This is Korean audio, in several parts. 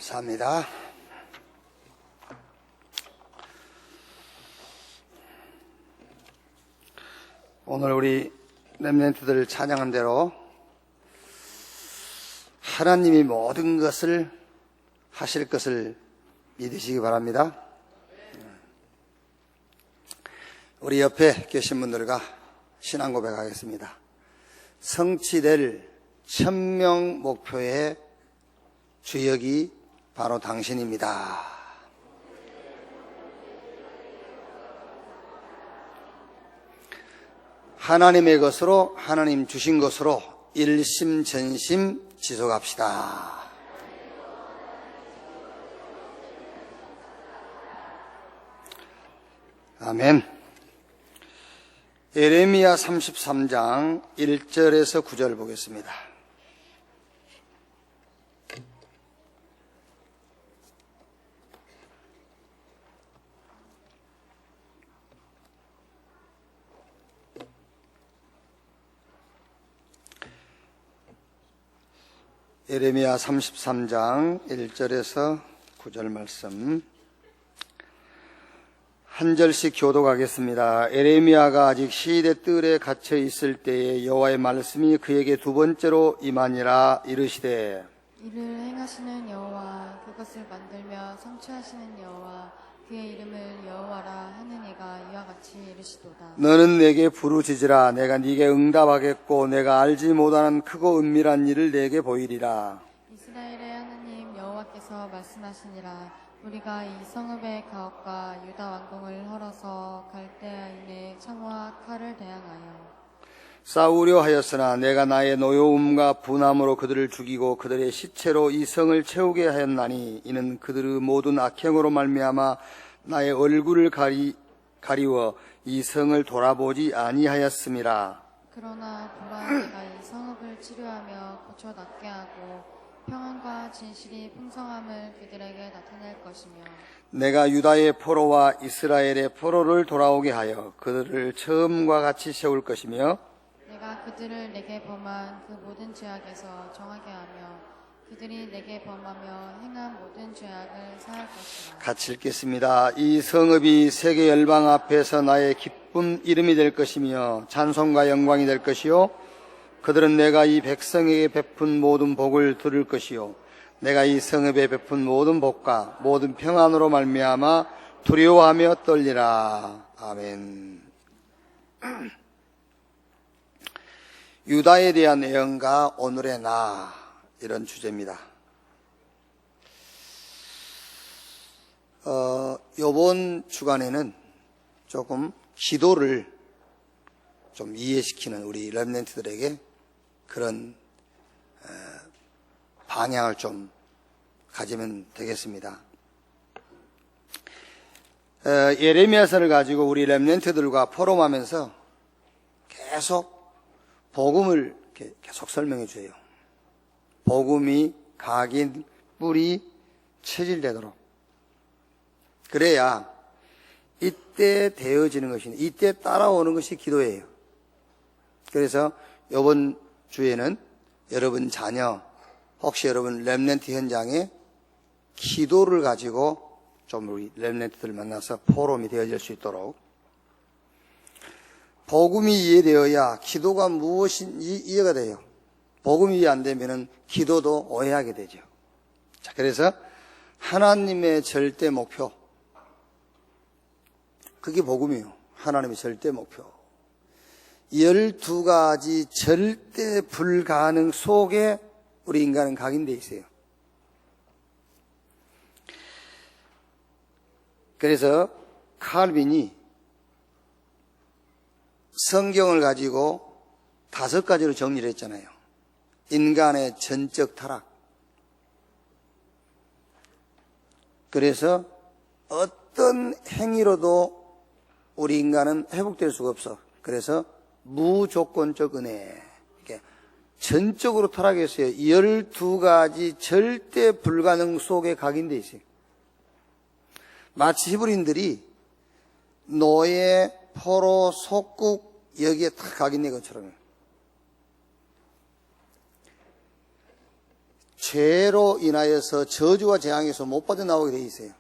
감사합니다. 오늘 우리 렘넌트들 찬양한 대로 하나님이 모든 것을 하실 것을 믿으시기 바랍니다. 우리 옆에 계신 분들과 신앙 고백하겠습니다. 성취될 1000명 목표의 주역이 바로 당신입니다. 하나님의 것으로, 하나님 주신 것으로 일심전심 지속합시다. 아멘. 예레미야 33장 1절에서 9절 보겠습니다. 예레미야 33장 1절에서 9절 말씀 한 절씩 교독하겠습니다. 예레미야가 아직 시대 뜰에 갇혀 있을 때에 여호와의 말씀이 그에게 두 번째로 임하니라. 이르시되 이를 행하시는 여호와, 그것을 만들며 성취하시는 여호와, 그의 이름을 여호와라 하는 이가 이와 같이 이르시도다. 너는 내게 부르짖으라. 내가 네게 응답하겠고 내가 알지 못하는 크고 은밀한 일을 내게 보이리라. 이스라엘의 하나님 여호와께서 말씀하시니라. 우리가 이 성읍의 가옥과 유다 왕궁을 헐어서 갈대아인의 창과 칼을 대항하여 싸우려 하였으나 내가 나의 노여움과 분함으로 그들을 죽이고 그들의 시체로 이 성을 채우게 하였나니 이는 그들의 모든 악행으로 말미암아 나의 얼굴을 가리워 이 성을 돌아보지 아니하였음이라. 그러나 보라, 내가 이 성읍을 치료하며 고쳐 낫게 하고 평안과 진실이 풍성함을 그들에게 나타낼 것이며 내가 유다의 포로와 이스라엘의 포로를 돌아오게 하여 그들을 처음과 같이 세울 것이며 내가 그들을 내게 범한 그 모든 죄악에서 정하게 하며 그들이 내게 범하며 행한 모든 죄악을 사할 것이라. 같이 읽겠습니다. 이 성읍이 세계 열방 앞에서 나의 기쁜 이름이 될 것이며 찬송과 영광이 될 것이요 그들은 내가 이 백성에게 베푼 모든 복을 들을 것이요 내가 이 성읍에 베푼 모든 복과 모든 평안으로 말미암아 두려워하며 떨리라. 아멘. 유다에 대한 애언과 오늘의 나, 이런 주제입니다. 이번 주간에는 조금 기도를 좀 이해시키는 우리 렘넌트들에게 그런 방향을 좀 가지면 되겠습니다. 예레미야서를 가지고 우리 렘넌트들과 포럼하면서 계속 복음을 계속 설명해 줘요. 복음이 각인 뿌리 체질되도록. 그래야 이때 되어지는 것이, 이때 따라오는 것이 기도예요. 그래서 이번 주에는 여러분 자녀, 혹시 여러분 렘넌트 현장에 기도를 가지고 좀 우리 렘넌트들 만나서 포럼이 되어질 수 있도록, 복음이 이해되어야 기도가 무엇인지 이해가 돼요. 복음이 이해 안 되면은 기도도 오해하게 되죠. 자, 그래서 하나님의 절대 목표, 그게 복음이에요. 하나님의 절대 목표. 12가지 절대 불가능 속에 우리 인간은 각인되어 있어요. 그래서 칼빈이 성경을 가지고 5가지로 정리를 했잖아요. 인간의 전적 타락. 그래서 어떤 행위로도 우리 인간은 회복될 수가 없어. 그래서 무조건적 은혜. 이렇게 전적으로 타락했어요. 12가지 절대 불가능 속에 각인되어 있어요. 마치 히브리인들이 노예, 포로, 속국 여기에 다 각인된 것처럼 죄로 인하여서 저주와 재앙에서 못 빠져나오게 돼 있어요.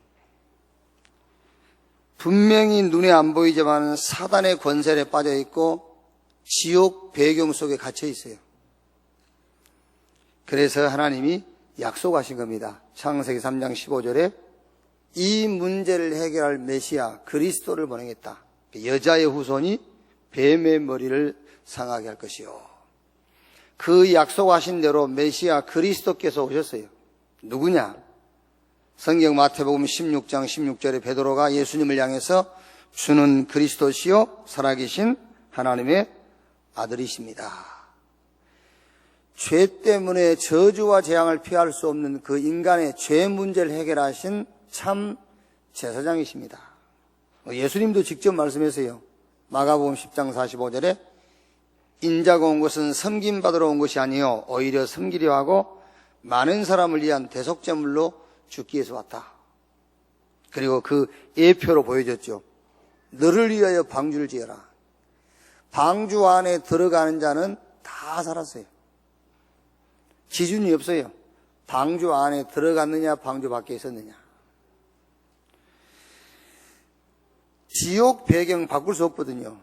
분명히 눈에 안 보이지만 사단의 권세에 빠져 있고 지옥 배경 속에 갇혀 있어요. 그래서 하나님이 약속하신 겁니다. 창세기 3장 15절에 이 문제를 해결할 메시아 그리스도를 보내겠다. 여자의 후손이 뱀의 머리를 상하게 할 것이요. 그 약속하신 대로 메시아 그리스도께서 오셨어요. 누구냐? 성경 마태복음 16장 16절에 베드로가 예수님을 향해서 주는 그리스도시요 살아계신 하나님의 아들이십니다. 죄 때문에 저주와 재앙을 피할 수 없는 그 인간의 죄 문제를 해결하신 참 제사장이십니다. 예수님도 직접 말씀하세요. 마가복음 10장 45절에 인자가 온 것은 섬김받으러 온 것이 아니요 오히려 섬기려 하고 많은 사람을 위한 대속제물로 죽기 위해서 왔다. 그리고 그 예표로 보여줬죠. 너를 위하여 방주를 지어라. 방주 안에 들어가는 자는 다 살았어요. 기준이 없어요. 방주 안에 들어갔느냐 방주 밖에 있었느냐. 지옥 배경 바꿀 수 없거든요.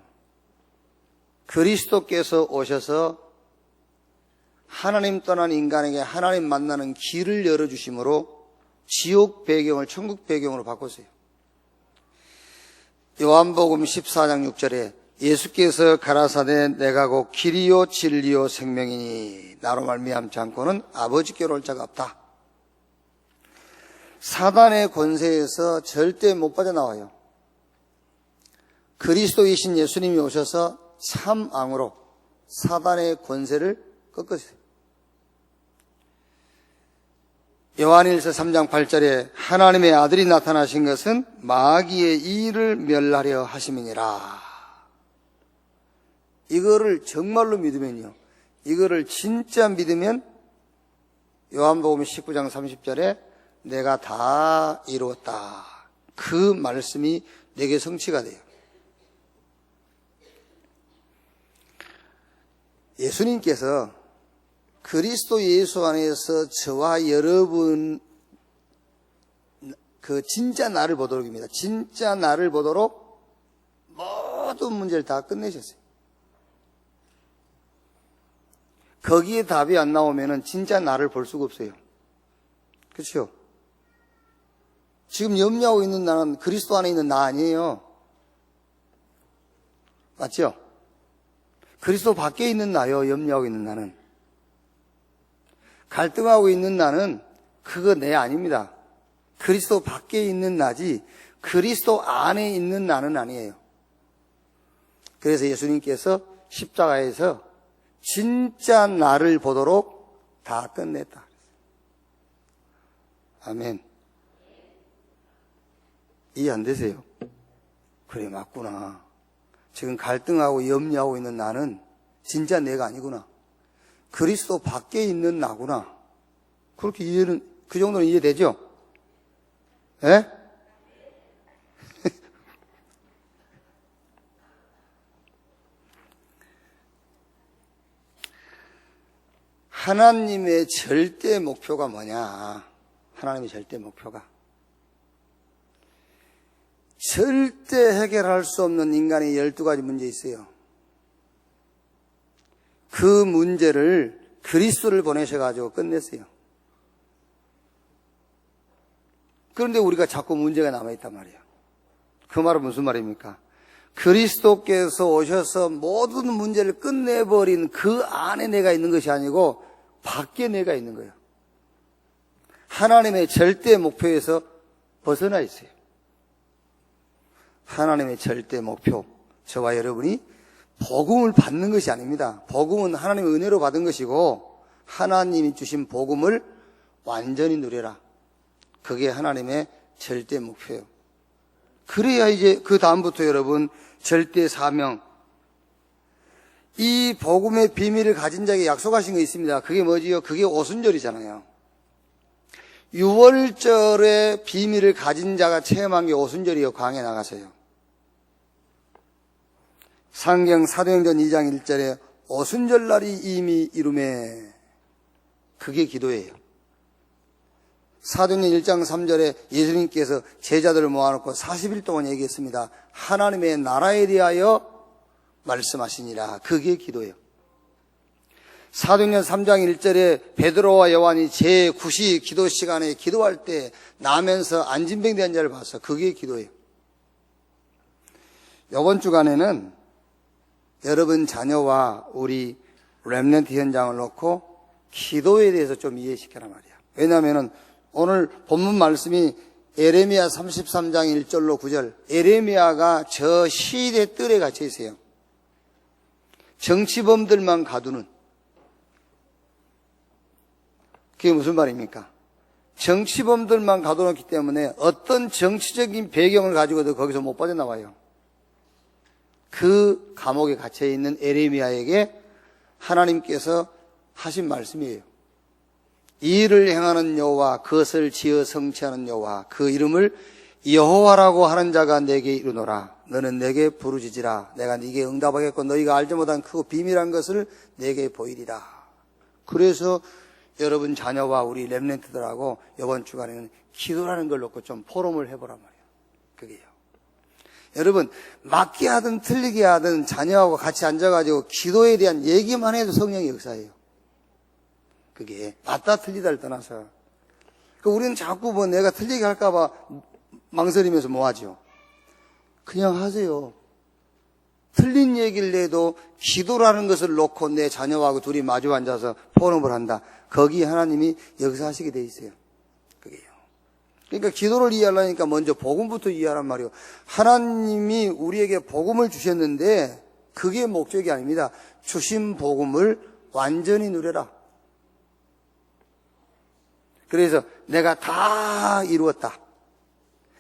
그리스도께서 오셔서 하나님 떠난 인간에게 하나님 만나는 길을 열어주심으로 지옥 배경을 천국 배경으로 바꿨어요. 요한복음 14장 6절에 예수께서 가라사대 내가 곧 길이요 진리요 생명이니 나로 말미암지 않고는 아버지께로 올 자가 없다. 사단의 권세에서 절대 못 빠져나와요. 그리스도이신 예수님이 오셔서 참 왕으로 사단의 권세를 꺾었어요. 요한일서 3장 8절에 하나님의 아들이 나타나신 것은 마귀의 일을 멸하려 하심이니라. 이거를 정말로 믿으면요, 이거를 진짜 믿으면 요한복음 19장 30절에 내가 다 이루었다. 그 말씀이 내게 성취가 돼요. 예수님께서 그리스도 예수 안에서 저와 여러분 그 진짜 나를 보도록입니다. 진짜 나를 보도록 모든 문제를 다 끝내셨어요. 거기에 답이 안 나오면은 진짜 나를 볼 수가 없어요. 그렇죠? 지금 염려하고 있는 나는 그리스도 안에 있는 나 아니에요. 맞죠? 그리스도 밖에 있는 나요. 염려하고 있는 나는. 갈등하고 있는 나는 그거 내 아닙니다. 그리스도 밖에 있는 나지 그리스도 안에 있는 나는 아니에요. 그래서 예수님께서 십자가에서 진짜 나를 보도록 다 끝냈다. 아멘. 이해 안 되세요? 그래, 맞구나. 지금 갈등하고 염려하고 있는 나는 진짜 내가 아니구나. 그리스도 밖에 있는 나구나. 그렇게 이해는, 그 정도는 이해되죠? 예? 하나님의 절대 목표가 뭐냐? 하나님의 절대 목표가 절대 해결할 수 없는 인간의 12가지 문제 있어요. 그 문제를 그리스도를 보내셔가지고 끝냈어요. 그런데 우리가 자꾸 문제가 남아있단 말이에요. 그 말은 무슨 말입니까? 그리스도께서 오셔서 모든 문제를 끝내버린 그 안에 내가 있는 것이 아니고 밖에 내가 있는 거예요. 하나님의 절대 목표에서 벗어나 있어요. 하나님의 절대 목표, 저와 여러분이 복음을 받는 것이 아닙니다. 복음은 하나님의 은혜로 받은 것이고 하나님이 주신 복음을 완전히 누려라. 그게 하나님의 절대 목표예요. 그래야 이제 그 다음부터 여러분 절대 사명, 이 복음의 비밀을 가진 자에게 약속하신 거 있습니다. 그게 뭐지요? 그게 오순절이잖아요. 유월절의 비밀을 가진 자가 체험한 게 오순절이요. 광야에 나가서요. 상경 사도행전 2장 1절에 오순절날이 이미 이루매, 그게 기도예요. 사도행전 1장 3절에 예수님께서 제자들을 모아놓고 40일 동안 얘기했습니다. 하나님의 나라에 대하여 말씀하시니라. 그게 기도예요. 사도행전 3장 1절에 베드로와 요한이 제9시 기도 시간에 기도할 때 나면서 안진병된 자를 봤어. 그게 기도예요. 이번 주간에는 여러분 자녀와 우리 렘넌트 현장을 놓고 기도에 대해서 좀 이해시켜라 말이야. 왜냐하면 오늘 본문 말씀이 에레미야 33장 1절로 9절. 에레미야가 저 시대 뜰에 갇혀 있어요. 정치범들만 가두는. 그게 무슨 말입니까? 정치범들만 가둬놓기 때문에 어떤 정치적인 배경을 가지고도 거기서 못 빠져나와요. 그 감옥에 갇혀있는 에레미야에게 하나님께서 하신 말씀이에요. 이 일을 행하는 여호와, 그것을 지어 성취하는 여호와, 그 이름을 여호와라고 하는 자가 내게 이르노라. 너는 내게 부르짖으라. 내가 네게 응답하겠고 너희가 알지 못한 크고 비밀한 것을 내게 보이리라. 그래서 여러분 자녀와 우리 렘넌트들하고 이번 주간에는 기도라는 걸 놓고 좀 포럼을 해보란 말이에요. 그게요. 여러분, 맞게 하든 틀리게 하든 자녀하고 같이 앉아가지고 기도에 대한 얘기만 해도 성령의 역사예요. 그게 맞다 틀리다를 떠나서. 우리는 자꾸 뭐 내가 틀리게 할까봐 망설이면서 뭐 하죠? 그냥 하세요. 틀린 얘기를 해도 기도라는 것을 놓고 내 자녀하고 둘이 마주 앉아서 포럼을 한다. 거기 하나님이 역사하시게 돼 있어요. 그게요. 그러니까 기도를 이해하려니까 먼저 복음부터 이해하란 말이에요. 하나님이 우리에게 복음을 주셨는데 그게 목적이 아닙니다. 주신 복음을 완전히 누려라. 그래서 내가 다 이루었다.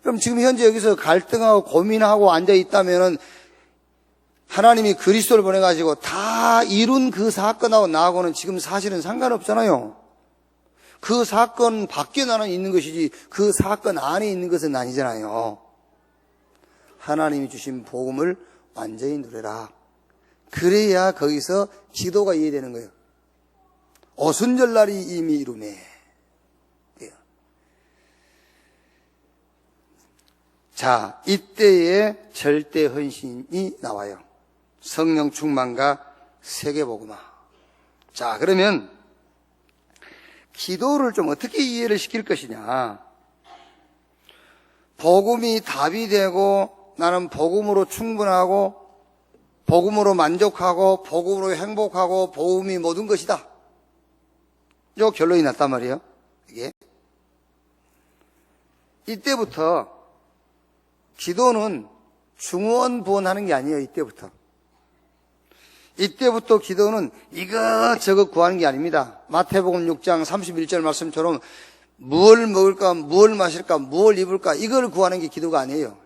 그럼 지금 현재 여기서 갈등하고 고민하고 앉아 있다면은 하나님이 그리스도를 보내가지고 다 이룬 그 사건하고 나하고는 지금 사실은 상관없잖아요. 그 사건 밖에 나는 있는 것이지 그 사건 안에 있는 것은 아니잖아요. 하나님이 주신 복음을 완전히 누려라. 그래야 거기서 기도가 이해되는 거예요. 오순절날이 이미 이루네. 자, 이때에 절대 헌신이 나와요. 성령 충만과 세계복음화. 자, 그러면 기도를 좀 어떻게 이해를 시킬 것이냐. 복음이 답이 되고 나는 복음으로 충분하고 복음으로 만족하고 복음으로 행복하고 복음이 모든 것이다. 요 결론이 났단 말이에요. 이게 이때부터 기도는 중원부원하는 게 아니에요. 이때부터 기도는 이것저것 구하는 게 아닙니다. 마태복음 6장 31절 말씀처럼 무엇을 먹을까, 무엇을 마실까, 무엇을 입을까 이걸 구하는 게 기도가 아니에요.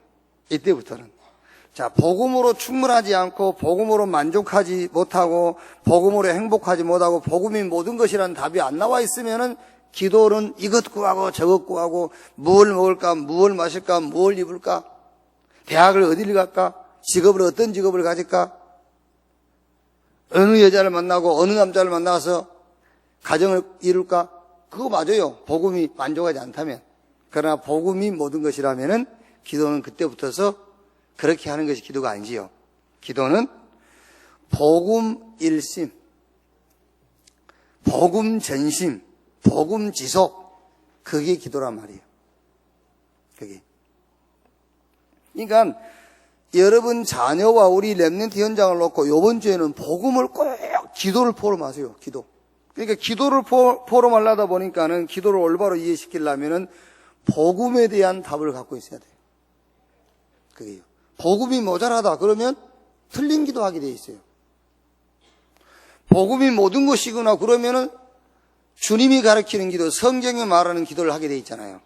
이때부터는. 자, 복음으로 충분하지 않고 복음으로 만족하지 못하고 복음으로 행복하지 못하고 복음이 모든 것이라는 답이 안 나와 있으면은 기도는 이것 구하고 저것 구하고 무엇을 먹을까, 무엇을 마실까, 무엇을 입을까, 대학을 어디를 갈까, 직업을 어떤 직업을 가질까, 어느 여자를 만나고 어느 남자를 만나서 가정을 이룰까? 그거 맞아요. 복음이 만족하지 않다면. 그러나 복음이 모든 것이라면은 기도는 그때부터서 그렇게 하는 것이 기도가 아니지요. 기도는 복음 일심, 복음 전심, 복음 지속, 그게 기도란 말이에요. 그게. 그러니까 여러분 자녀와 우리 렘넌트 현장을 놓고 이번 주에는 복음을 꼭 기도를 포럼하세요. 기도. 그러니까 기도를 포럼하려다 보니까는 기도를 올바로 이해시키려면은 복음에 대한 답을 갖고 있어야 돼요. 그게요. 복음이 모자라다 그러면 틀린 기도하게 돼 있어요. 복음이 모든 것이구나 그러면은 주님이 가르치는 기도, 성경에 말하는 기도를 하게 돼 있잖아요.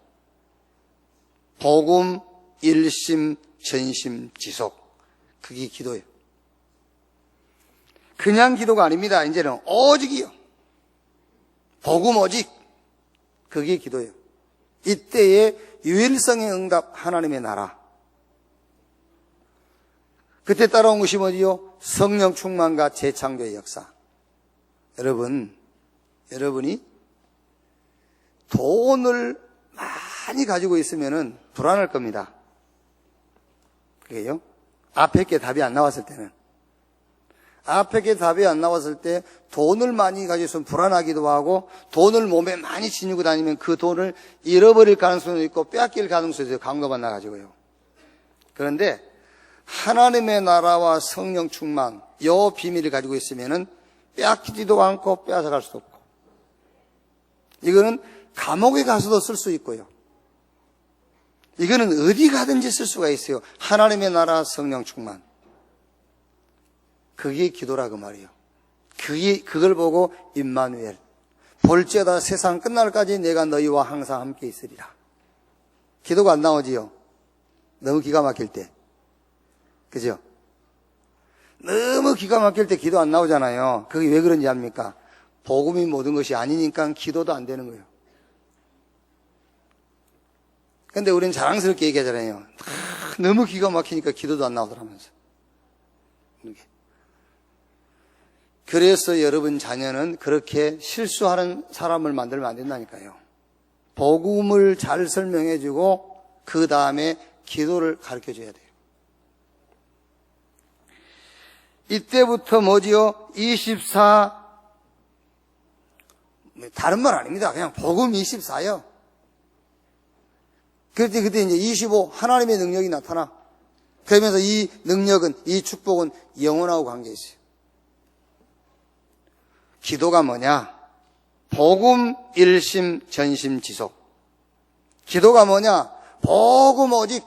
복음, 일심, 전심, 지속. 그게 기도예요. 그냥 기도가 아닙니다. 이제는 오직이요. 복음 오직. 그게 기도예요. 이때의 유일성의 응답, 하나님의 나라. 그때 따라온 것이 뭐지요? 성령 충만과 재창조의 역사. 여러분이 돈을 많이 가지고 있으면은 불안할 겁니다. 그게요. 앞에 게 답이 안 나왔을 때는. 앞에 게 답이 안 나왔을 때 돈을 많이 가지고 있으면 불안하기도 하고, 돈을 몸에 많이 지니고 다니면 그 돈을 잃어버릴 가능성도 있고 빼앗길 가능성도 있어요. 강도만 나가지고요. 그런데 하나님의 나라와 성령 충만, 요 비밀을 가지고 있으면은 빼앗기지도 않고 빼앗아갈 수도 없고, 이거는 감옥에 가서도 쓸 수 있고요. 이거는 어디 가든지 쓸 수가 있어요. 하나님의 나라, 성령 충만. 그게 기도라 그 말이에요. 그걸 보고 임마누엘, 볼지어다 세상 끝날까지 내가 너희와 항상 함께 있으리라. 기도가 안 나오지요. 너무 기가 막힐 때. 그죠? 너무 기가 막힐 때 기도 안 나오잖아요. 그게 왜 그런지 압니까? 복음이 모든 것이 아니니까 기도도 안 되는 거예요. 근데 우리는 자랑스럽게 얘기하잖아요. 너무 기가 막히니까 기도도 안 나오더라면서. 그래서 여러분 자녀는 그렇게 실수하는 사람을 만들면 안 된다니까요. 복음을 잘 설명해주고 그 다음에 기도를 가르쳐줘야 돼요. 이때부터 뭐지요? 24, 다른 말 아닙니다. 그냥 복음 24요. 그때 이제 25, 하나님의 능력이 나타나. 그러면서 이 능력은, 이 축복은 영원하고 관계 있어요. 기도가 뭐냐? 복음 일심 전심 지속. 기도가 뭐냐? 복음 오직.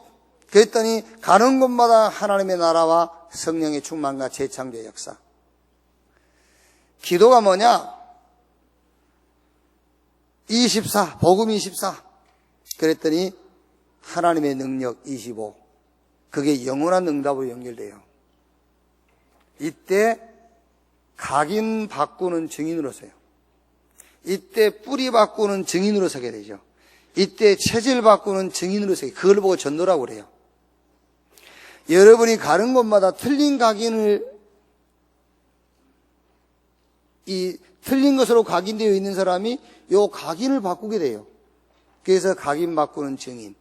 그랬더니 가는 곳마다 하나님의 나라와 성령의 충만과 재창조의 역사. 기도가 뭐냐? 24, 복음 24. 그랬더니 하나님의 능력 25. 그게 영원한 응답으로 연결돼요. 이때 각인 바꾸는 증인으로 서요. 이때 뿌리 바꾸는 증인으로 서게 되죠. 이때 체질 바꾸는 증인으로 서게. 그걸 보고 전도라고 그래요. 여러분이 가는 곳마다 틀린 각인을, 틀린 것으로 각인되어 있는 사람이 요 각인을 바꾸게 돼요. 그래서 각인 바꾸는 증인,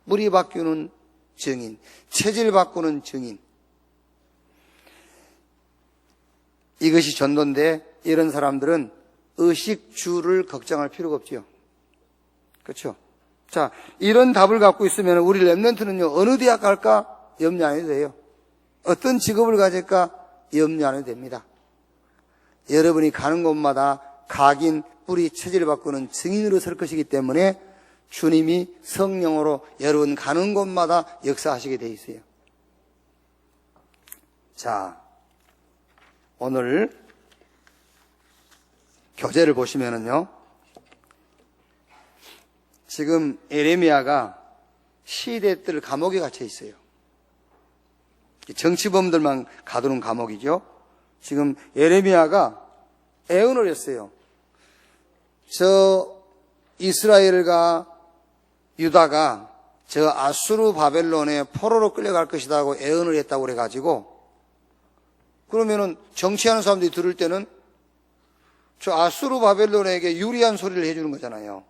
뿌리 바꾸는 증인, 체질 바꾸는 증인. 이것이 전도인데 이런 사람들은 의식주를 걱정할 필요가 없지요. 그렇죠? 자, 이런 답을 갖고 있으면 우리 렘넌트는요, 어느 대학 갈까? 염려 안 해도 돼요. 어떤 직업을 가질까? 염려 안 해도 됩니다. 여러분이 가는 곳마다 각인, 뿌리, 체질을 바꾸는 증인으로 설 것이기 때문에 주님이 성령으로 여러분 가는 곳마다 역사하시게 돼 있어요. 자, 오늘 교재를 보시면은요, 지금 에레미야가 시대들 감옥에 갇혀 있어요. 정치범들만 가두는 감옥이죠. 지금 에레미야가 애언을 했어요. 저 이스라엘과 유다가 저 아수르 바벨론에 포로로 끌려갈 것이라고 애언을 했다고 그래가지고, 그러면은 정치하는 사람들이 들을 때는 저 아수르 바벨론에게 유리한 소리를 해주는 거잖아요.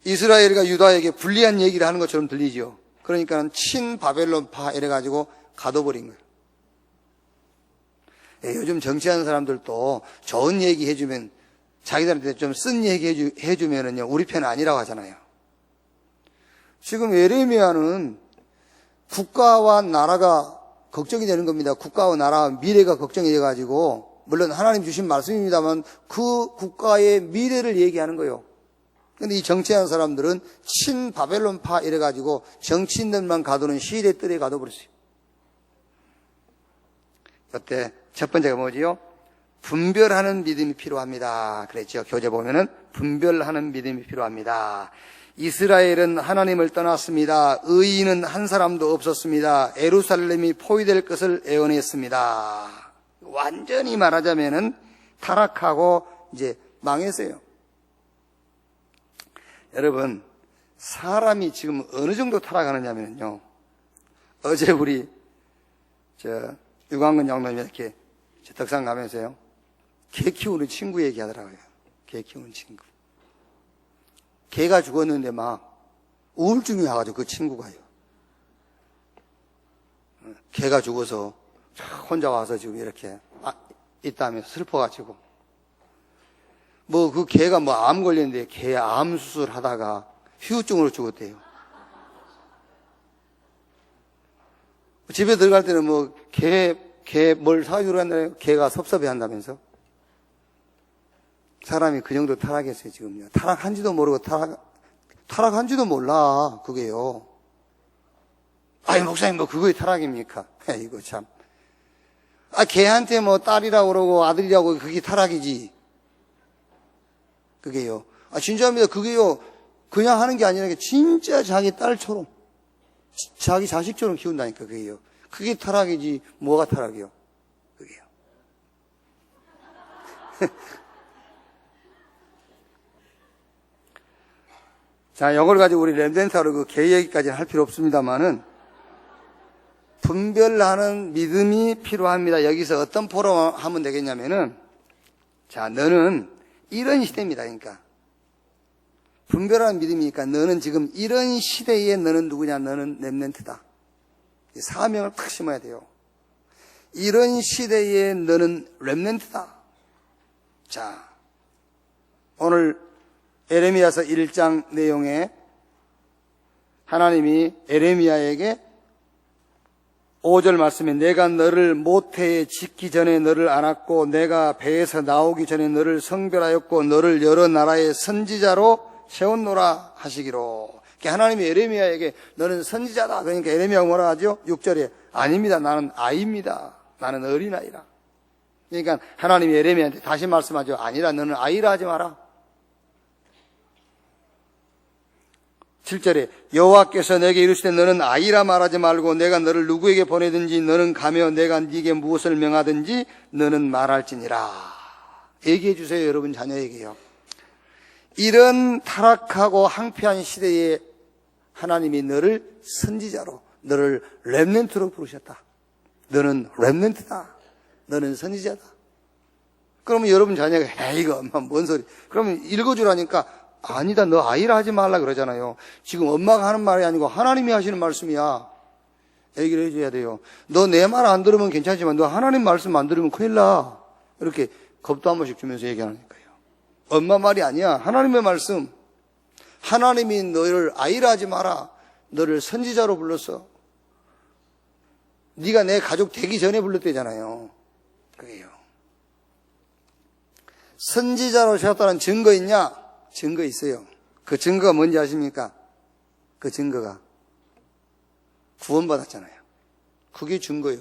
이스라엘과 유다에게 불리한 얘기를 하는 것처럼 들리죠. 그러니까 친바벨론파 이래가지고 가둬버린 거예요. 요즘 정치하는 사람들도 좋은 얘기 해주면, 자기들한테 좀 쓴 얘기 해주면은요, 우리 편 아니라고 하잖아요. 지금 에레미야는 국가와 나라가 걱정이 되는 겁니다. 국가와 나라 미래가 걱정이 돼가지고, 물론 하나님 주신 말씀입니다만 그 국가의 미래를 얘기하는 거예요. 근데 이 정치하는 사람들은 친바벨론파 이래가지고 정치인들만 가두는 시대 뜰에 가둬버렸어요. 그때 첫 번째가 뭐지요? 분별하는 믿음이 필요합니다. 그랬죠. 교재 보면은 분별하는 믿음이 필요합니다. 이스라엘은 하나님을 떠났습니다. 의인은 한 사람도 없었습니다. 예루살렘이 포위될 것을 예언했습니다. 완전히 말하자면은 타락하고 이제 망했어요. 여러분, 사람이 지금 어느 정도 타락하느냐면요, 어제 우리 유광근 장로님이 이렇게 덕산 가면서요, 개 키우는 친구 얘기하더라고요. 개 키우는 친구. 개가 죽었는데 막 우울증이 와가지고 그 친구가요. 개가 죽어서 혼자 와서 지금 이렇게 있다며 슬퍼가지고 뭐 그 개가 뭐 암 걸렸는데 개 암 수술 하다가 후유증으로 죽었대요. 집에 들어갈 때는 뭐 개 뭘 사주러 간다며 개가 섭섭해 한다면서. 사람이 그 정도 타락했어요, 지금요. 타락한지도 모르고 타락한지도 몰라, 그게요. 아이, 목사님, 뭐, 그거에 타락입니까? 이거 참. 걔한테 뭐, 딸이라고 그러고, 아들이라고, 그게 타락이지. 그게요. 진짜입니다. 그게요, 그냥 하는 게 아니라, 진짜 자기 딸처럼, 자기 자식처럼 키운다니까, 그게요. 그게 타락이지, 뭐가 타락이요? 그게요. 자, 이걸 가지고 우리 렘넌트하러 그 개 얘기까지는 할 필요 없습니다만은, 분별하는 믿음이 필요합니다. 여기서 어떤 포럼 하면 되겠냐면은, 자, 너는 이런 시대입니다. 그러니까. 분별하는 믿음이니까 너는 지금 이런 시대에 너는 누구냐? 너는 렘넌트다. 사명을 탁 심어야 돼요. 이런 시대에 너는 렘넌트다. 자, 오늘 에레미야서 1장 내용에 하나님이 에레미야에게 5절 말씀에 내가 너를 모태에 짓기 전에 너를 알았고 내가 배에서 나오기 전에 너를 성별하였고 너를 여러 나라의 선지자로 세웠노라 하시기로. 하나님이 에레미야에게 너는 선지자다. 그러니까 에레미야가 뭐라 하죠? 6절에 아닙니다. 나는 아이입니다. 나는 어린아이라. 그러니까 하나님이 에레미야한테 다시 말씀하죠. 아니라 너는 아이라 하지 마라. 7절에 여호와께서 내게 이르시되 너는 아이라 말하지 말고 내가 너를 누구에게 보내든지 너는 가며 내가 네게 무엇을 명하든지 너는 말할지니라. 얘기해 주세요. 여러분 자녀에게요. 이런 타락하고 황폐한 시대에 하나님이 너를 선지자로, 너를 렘넌트로 부르셨다. 너는 렘넌트다. 너는 선지자다. 그러면 여러분 자녀가 이거 엄마 뭔 소리. 그러면 읽어주라니까 아니다, 너 아이라 하지 말라 그러잖아요. 지금 엄마가 하는 말이 아니고 하나님이 하시는 말씀이야. 얘기를 해줘야 돼요. 너 내 말 안 들으면 괜찮지만 너 하나님 말씀 안 들으면 큰일 나. 이렇게 겁도 한 번씩 주면서 얘기하니까요. 엄마 말이 아니야. 하나님의 말씀. 하나님이 너를 아이라 하지 마라. 너를 선지자로 불렀어. 네가 내 가족 되기 전에 불렀대잖아요. 그게요. 선지자로 세웠다는 증거 있냐? 증거 있어요. 그 증거가 뭔지 아십니까? 그 증거가 구원받았잖아요. 그게 증거예요.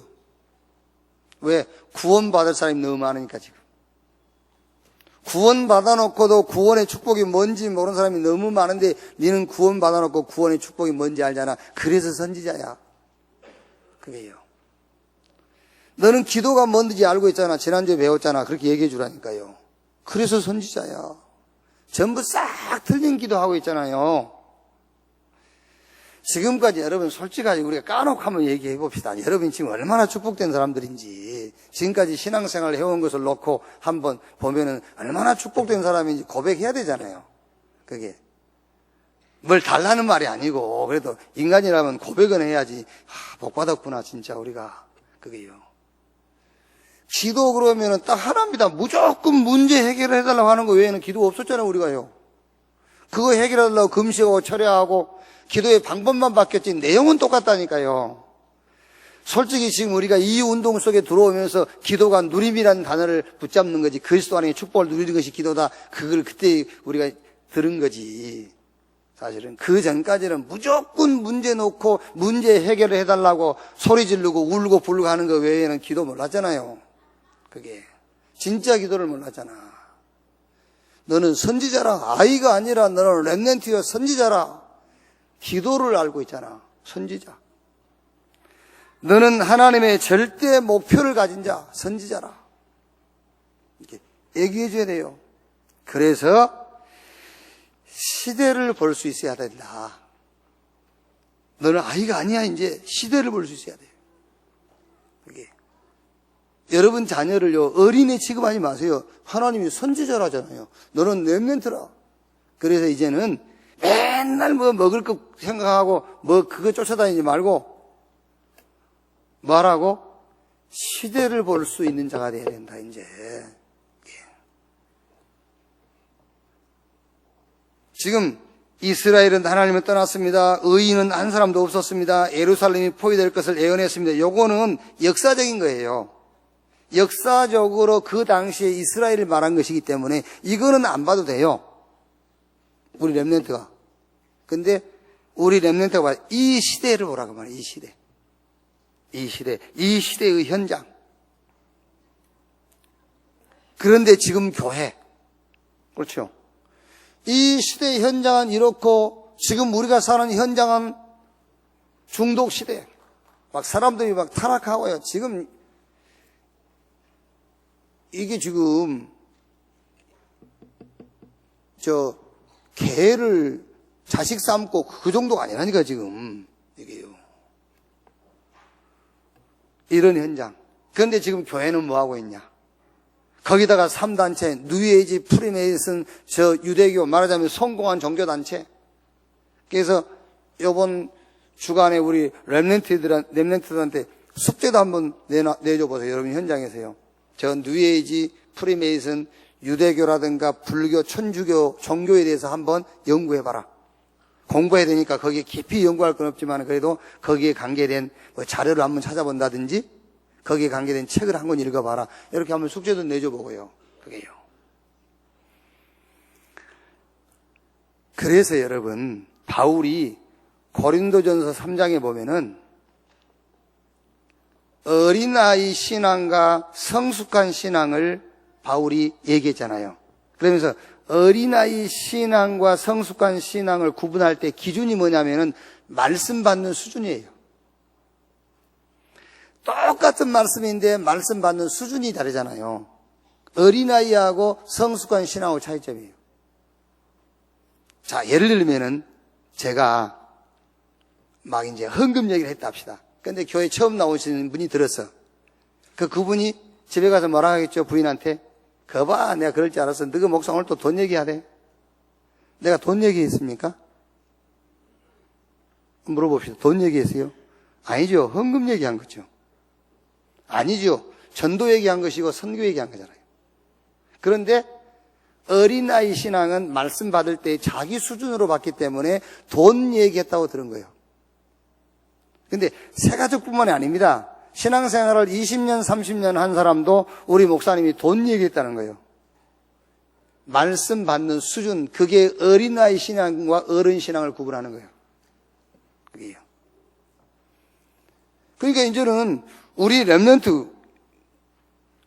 왜? 구원받을 사람이 너무 많으니까 지금. 구원받아놓고도 구원의 축복이 뭔지 모르는 사람이 너무 많은데 너는 구원받아놓고 구원의 축복이 뭔지 알잖아. 그래서 선지자야. 그게요. 너는 기도가 뭔지 알고 있잖아. 지난주에 배웠잖아. 그렇게 얘기해 주라니까요. 그래서 선지자야. 전부 싹 틀린 기도하고 있잖아요. 지금까지 여러분 솔직하게 우리가 까놓고 한번 얘기해 봅시다. 여러분이 지금 얼마나 축복된 사람들인지, 지금까지 신앙생활을 해온 것을 놓고 한번 보면은 얼마나 축복된 사람인지 고백해야 되잖아요. 그게 뭘 달라는 말이 아니고 그래도 인간이라면 고백은 해야지. 복 받았구나 진짜 우리가. 그게요. 기도 그러면은 딱 하나입니다. 무조건 문제 해결을 해달라고 하는 거 외에는 기도 없었잖아요, 우리가요. 그거 해결하려고 금식하고 철야하고 기도의 방법만 바뀌었지 내용은 똑같다니까요. 솔직히 지금 우리가 이 운동 속에 들어오면서 기도가 누림이라는 단어를 붙잡는 거지. 그리스도 안에 축복을 누리는 것이 기도다. 그걸 그때 우리가 들은 거지. 사실은 그 전까지는 무조건 문제 놓고 문제 해결을 해달라고 소리 지르고 울고 불고 하는 거 외에는 기도 몰랐잖아요. 그게 진짜 기도를 몰랐잖아. 너는 선지자라. 아이가 아니라 너는 렘넌트여 선지자라. 기도를 알고 있잖아. 선지자. 너는 하나님의 절대 목표를 가진 자, 선지자라. 이렇게 얘기해 줘야 돼요. 그래서 시대를 볼 수 있어야 된다. 너는 아이가 아니야. 이제 시대를 볼 수 있어야 돼요. 그게 여러분 자녀를요 어린애 취급하지 마세요. 하나님이 선지자라잖아요. 너는 렘넌트라. 그래서 이제는 맨날 뭐 먹을 거 생각하고 뭐 그거 쫓아다니지 말고 뭐하라고? 시대를 볼 수 있는 자가 돼야 된다, 이제. 지금 이스라엘은 하나님을 떠났습니다. 의인은 한 사람도 없었습니다. 예루살렘이 포위될 것을 예언했습니다. 요거는 역사적인 거예요. 역사적으로 그 당시에 이스라엘을 말한 것이기 때문에 이거는 안 봐도 돼요. 우리 렘넌트가. 근데 우리 렘넌트가 이 시대를 보라고 말이에요. 이 시대. 이 시대의 현장. 그런데 지금 교회. 그렇죠. 이 시대의 현장은 이렇고 지금 우리가 사는 현장은 중독 시대. 막 사람들이 막 타락하고요. 지금 이게 지금 개를 자식 삼고 그 정도가 아니라니까 지금 이게요. 이런 현장. 그런데 지금 교회는 뭐 하고 있냐? 거기다가 3단체, 뉴에이지, 프리메이슨, 유대교, 말하자면 성공한 종교단체. 그래서 요번 주간에 우리 렘넌트들한테 숙제도 한번 내줘 보세요. 여러분 현장에서요. 저 뉴에이지, 프리메이슨, 유대교라든가 불교, 천주교 종교에 대해서 한번 연구해봐라. 공부해야 되니까 거기에 깊이 연구할 건 없지만 그래도 거기에 관계된 뭐 자료를 한번 찾아본다든지 거기에 관계된 책을 한 권 읽어봐라. 이렇게 한번 숙제도 내줘보고요. 그게요. 그래서 여러분 바울이 고린도전서 3장에 보면은 어린아이 신앙과 성숙한 신앙을 바울이 얘기했잖아요. 그러면서 어린아이 신앙과 성숙한 신앙을 구분할 때 기준이 뭐냐면은 말씀 받는 수준이에요. 똑같은 말씀인데 말씀 받는 수준이 다르잖아요. 어린아이하고 성숙한 신앙하고 차이점이에요. 자, 예를 들면은 제가 막 이제 헌금 얘기를 했다 합시다. 근데 교회 처음 나오시는 분이 들었어. 그분이 집에 가서 뭐라 하겠죠? 부인한테. 거봐, 내가 그럴 줄 알았어. 너가 목사 오늘 또 돈 얘기하래. 내가 돈 얘기했습니까? 물어봅시다. 돈 얘기했어요? 아니죠. 헌금 얘기한 거죠. 아니죠. 전도 얘기한 것이고 선교 얘기한 거잖아요. 그런데 어린아이 신앙은 말씀 받을 때 자기 수준으로 받기 때문에 돈 얘기했다고 들은 거예요. 근데 새가족뿐만이 아닙니다. 신앙생활을 20년, 30년 한 사람도 우리 목사님이 돈 얘기했다는 거예요. 말씀 받는 수준, 그게 어린아이 신앙과 어른 신앙을 구분하는 거예요. 그게요. 그러니까 이제는 우리 렘넌트,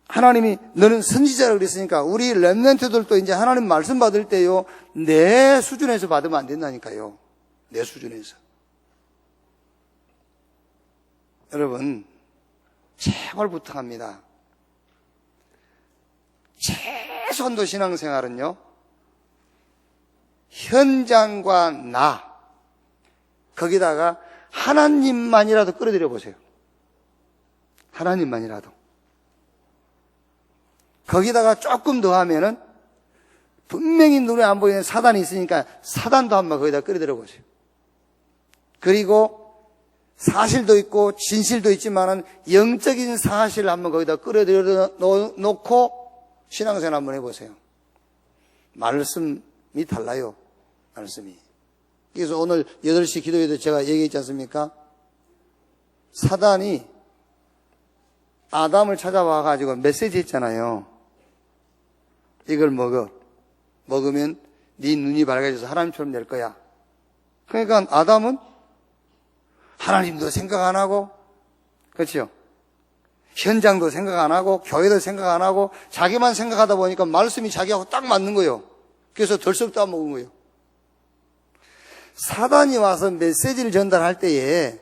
하나님이 너는 선지자라 그랬으니까 우리 렘넌트들도 이제 하나님 말씀 받을 때요, 내 수준에서 받으면 안 된다니까요. 내 수준에서. 여러분, 제발 부탁합니다. 최선도 신앙생활은요, 현장과 나, 거기다가 하나님만이라도 끌어들여 보세요. 하나님만이라도. 거기다가 조금 더 하면은 분명히 눈에 안 보이는 사단이 있으니까 사단도 한번 거기다 끌어들여 보세요. 그리고 사실도 있고 진실도 있지만은 영적인 사실을 한번 거기다 끌어들여 놓고 신앙생활 한번 해보세요. 말씀이 달라요. 말씀이. 그래서 오늘 8시 기도회도 제가 얘기했지 않습니까? 사단이 아담을 찾아와가지고 메시지 했잖아요. 이걸 먹어. 먹으면 네 눈이 밝아져서 하나님처럼 될 거야. 그러니까 아담은 하나님도 생각 안 하고, 그렇죠? 현장도 생각 안 하고, 교회도 생각 안 하고, 자기만 생각하다 보니까 말씀이 자기하고 딱 맞는 거예요. 그래서 덜썩도 안 먹은 거예요. 사단이 와서 메시지를 전달할 때에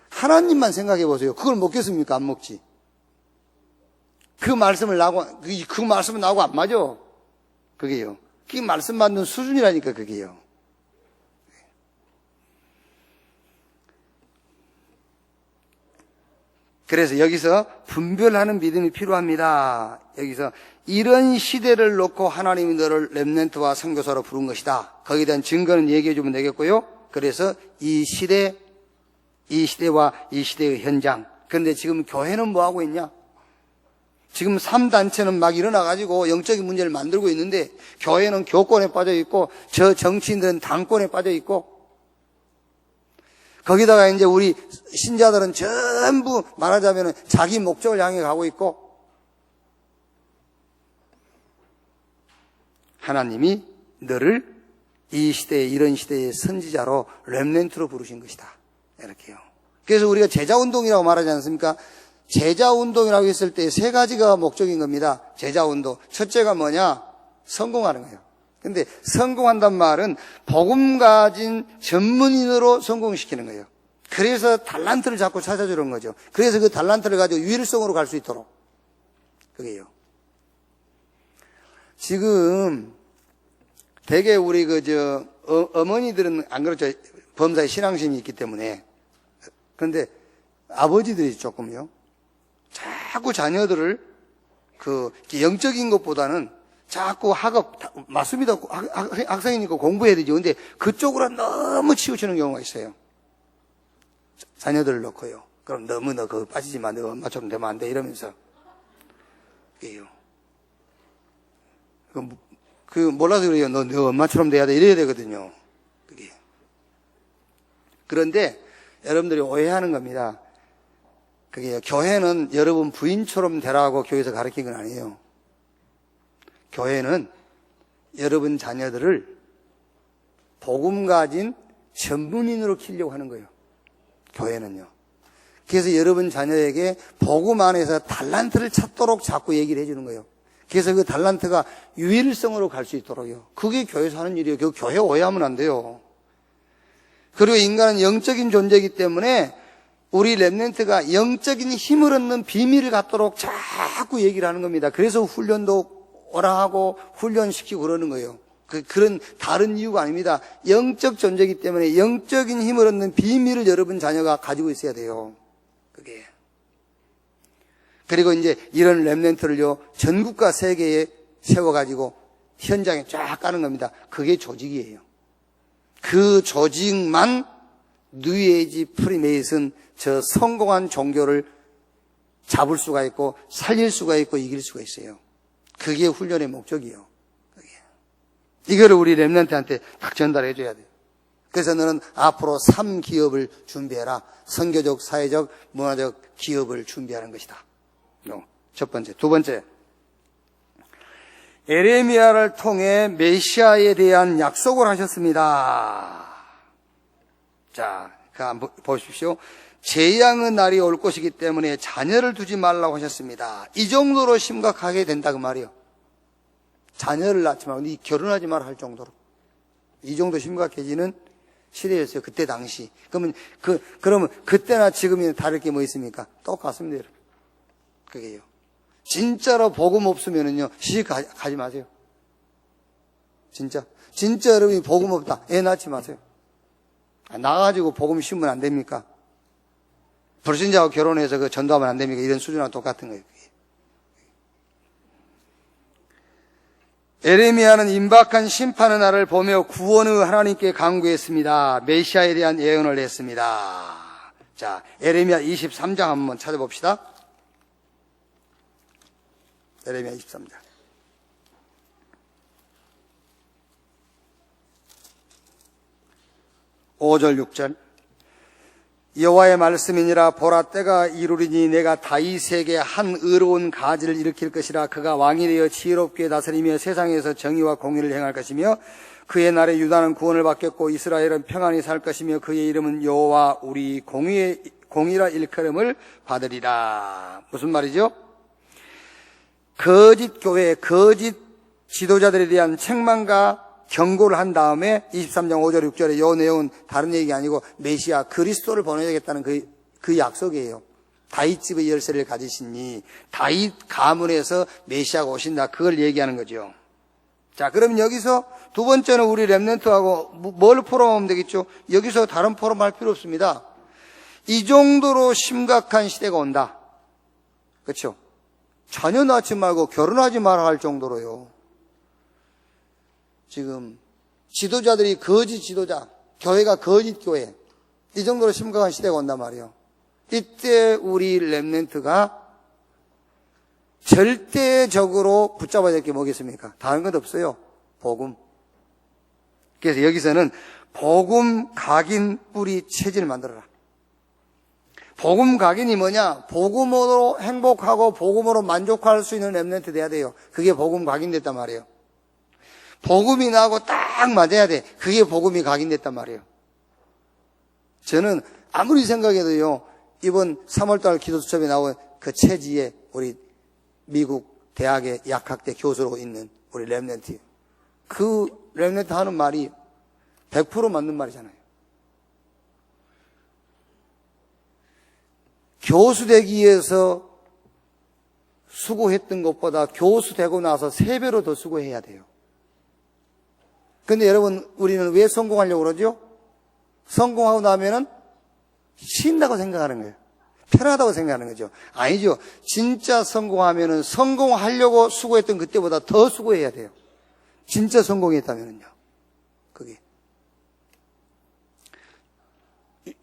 하나님만 생각해 보세요. 그걸 먹겠습니까? 안 먹지. 그 말씀은 나하고 안 맞아. 그게요. 그게 말씀 받는 수준이라니까, 그게요. 그래서 여기서 분별하는 믿음이 필요합니다. 여기서 이런 시대를 놓고 하나님이 너를 렘넌트와 선교사로 부른 것이다. 거기에 대한 증거는 얘기해 주면 되겠고요. 그래서 이 시대와 이 시대의 현장. 그런데 지금 교회는 뭐 하고 있냐? 지금 3단체는 막 일어나가지고 영적인 문제를 만들고 있는데 교회는 교권에 빠져 있고 저 정치인들은 당권에 빠져 있고 거기다가 이제 우리 신자들은 전부 말하자면 자기 목적을 향해 가고 있고 하나님이 너를 이 시대에 이런 시대의 선지자로 렘넌트로 부르신 것이다. 이렇게요. 그래서 우리가 제자운동이라고 말하지 않습니까? 제자운동이라고 했을 때 세 가지가 목적인 겁니다. 제자운동. 첫째가 뭐냐? 성공하는 거예요. 근데 성공한단 말은 복음 가진 전문인으로 성공시키는 거예요. 그래서 달란트를 자꾸 찾아주는 거죠. 그래서 그 달란트를 가지고 유일성으로 갈 수 있도록. 그게요. 지금 대개 우리 어머니들은 안 그렇죠. 범사에 신앙심이 있기 때문에. 그런데 아버지들이 조금요. 자꾸 자녀들을 영적인 것보다는 자꾸 학업, 맞습니다. 학생이니까 공부해야 되죠. 근데 그쪽으로 너무 치우치는 경우가 있어요. 자녀들을 놓고요. 그럼 너무 너 그거 빠지지 마. 너 엄마처럼 되면 안 돼. 이러면서. 그게요. 몰라서 그래요. 너 엄마처럼 돼야 돼. 이래야 되거든요. 그게. 그런데 여러분들이 오해하는 겁니다. 그게 교회는 여러분 부인처럼 되라고 교회에서 가르친 건 아니에요. 교회는 여러분 자녀들을 복음 가진 전문인으로 키우려고 하는 거예요. 교회는요. 그래서 여러분 자녀에게 복음 안에서 달란트를 찾도록 자꾸 얘기를 해주는 거예요. 그래서 그 달란트가 유일성으로 갈 수 있도록요. 그게 교회에서 하는 일이에요. 그 교회 오해하면 안 돼요. 그리고 인간은 영적인 존재이기 때문에 우리 렘넌트가 영적인 힘을 얻는 비밀을 갖도록 자꾸 얘기를 하는 겁니다. 그래서 훈련도 오라 하고 훈련시키고 그러는 거예요. 그런 다른 이유가 아닙니다. 영적 존재이기 때문에 영적인 힘을 얻는 비밀을 여러분 자녀가 가지고 있어야 돼요. 그게. 그리고 이제 이런 렘넌트를요, 전국과 세계에 세워가지고 현장에 쫙 까는 겁니다. 그게 조직이에요. 그 조직만 뉴에이지 프리메이슨 저 성공한 종교를 잡을 수가 있고 살릴 수가 있고 이길 수가 있어요. 그게 훈련의 목적이에요. 그게. 이거를 우리 렘넌트한테 딱 전달해 줘야 돼요. 그래서 너는 앞으로 3기업을 준비해라. 선교적, 사회적, 문화적 기업을 준비하는 것이다. 첫 번째. 두 번째, 에레미야를 통해 메시아에 대한 약속을 하셨습니다. 자, 한번 보십시오. 재앙의 날이 올 것이기 때문에 자녀를 두지 말라고 하셨습니다. 이 정도로 심각하게 된다 그 말이에요. 자녀를 낳지 말고 결혼하지 말아 할 정도로. 이 정도 심각해지는 시대였어요. 그때 당시. 그러면 그때나 지금이나 다를 게 뭐 있습니까? 똑같습니다, 여러분. 그게요. 진짜로 복음 없으면은요, 시집 가지 마세요. 진짜 여러분이 복음 없다. 애 낳지 마세요. 나가가지고 복음 심으면 안 됩니까? 불신자하고 결혼해서 그 전도하면 안 됩니까? 이런 수준하고 똑같은 거예요. 에레미야는 임박한 심판의 날을 보며 구원의 하나님께 간구했습니다. 메시아에 대한 예언을 했습니다. 자, 에레미야 23장 한번 찾아봅시다. 에레미야 23장. 5절 6절. 여호와의 말씀이니라. 보라, 때가 이루리니 내가 다윗에게 한 의로운 가지를 일으킬 것이라. 그가 왕이 되어 지혜롭게 다스리며 세상에서 정의와 공의를 행할 것이며 그의 날에 유다는 구원을 받겠고 이스라엘은 평안히 살 것이며 그의 이름은 여호와 우리 공의라 일컬음을 받으리라. 무슨 말이죠? 거짓 교회, 거짓 지도자들에 대한 책망과 경고를 한 다음에 23장 5절 6절에 이 내용은 다른 얘기 아니고 메시아 그리스도를 보내야겠다는 그 약속이에요. 다윗 집의 열쇠를 가지시니 다윗 가문에서 메시아가 오신다. 그걸 얘기하는 거죠. 자, 그럼 여기서 두 번째는 우리 렘넌트하고 뭘 포럼하면 되겠죠? 여기서 다른 포럼 할 필요 없습니다. 이 정도로 심각한 시대가 온다. 그렇죠? 자녀 낳지 말고 결혼하지 마라 할 정도로요. 지금 지도자들이 거짓 지도자, 교회가 거짓 교회, 이 정도로 심각한 시대가 온단 말이에요. 이때 우리 렘넌트가 절대적으로 붙잡아야 될 게 뭐겠습니까? 다른 것 없어요. 복음. 그래서 여기서는 복음 각인 뿌리 체질을 만들어라. 복음 각인이 뭐냐? 복음으로 행복하고 복음으로 만족할 수 있는 렘넌트 돼야 돼요. 그게 복음 각인됐단 말이에요. 복음이 나하고 딱 맞아야 돼. 그게 복음이 각인됐단 말이에요. 저는 아무리 생각해도요, 이번 3월달 기도수첩에 나온 그 체지에 우리 미국 대학의 약학대 교수로 있는 우리 렘넌트, 그 렘넌트 하는 말이 100% 맞는 말이잖아요. 교수 되기 위해서 수고했던 것보다 교수 되고 나서 3배로 더 수고해야 돼요. 근데 여러분, 우리는 왜 성공하려고 그러죠? 성공하고 나면은 쉰다고 생각하는 거예요. 편하다고 생각하는 거죠. 아니죠. 진짜 성공하면은 성공하려고 수고했던 그때보다 더 수고해야 돼요. 진짜 성공했다면은요. 그게.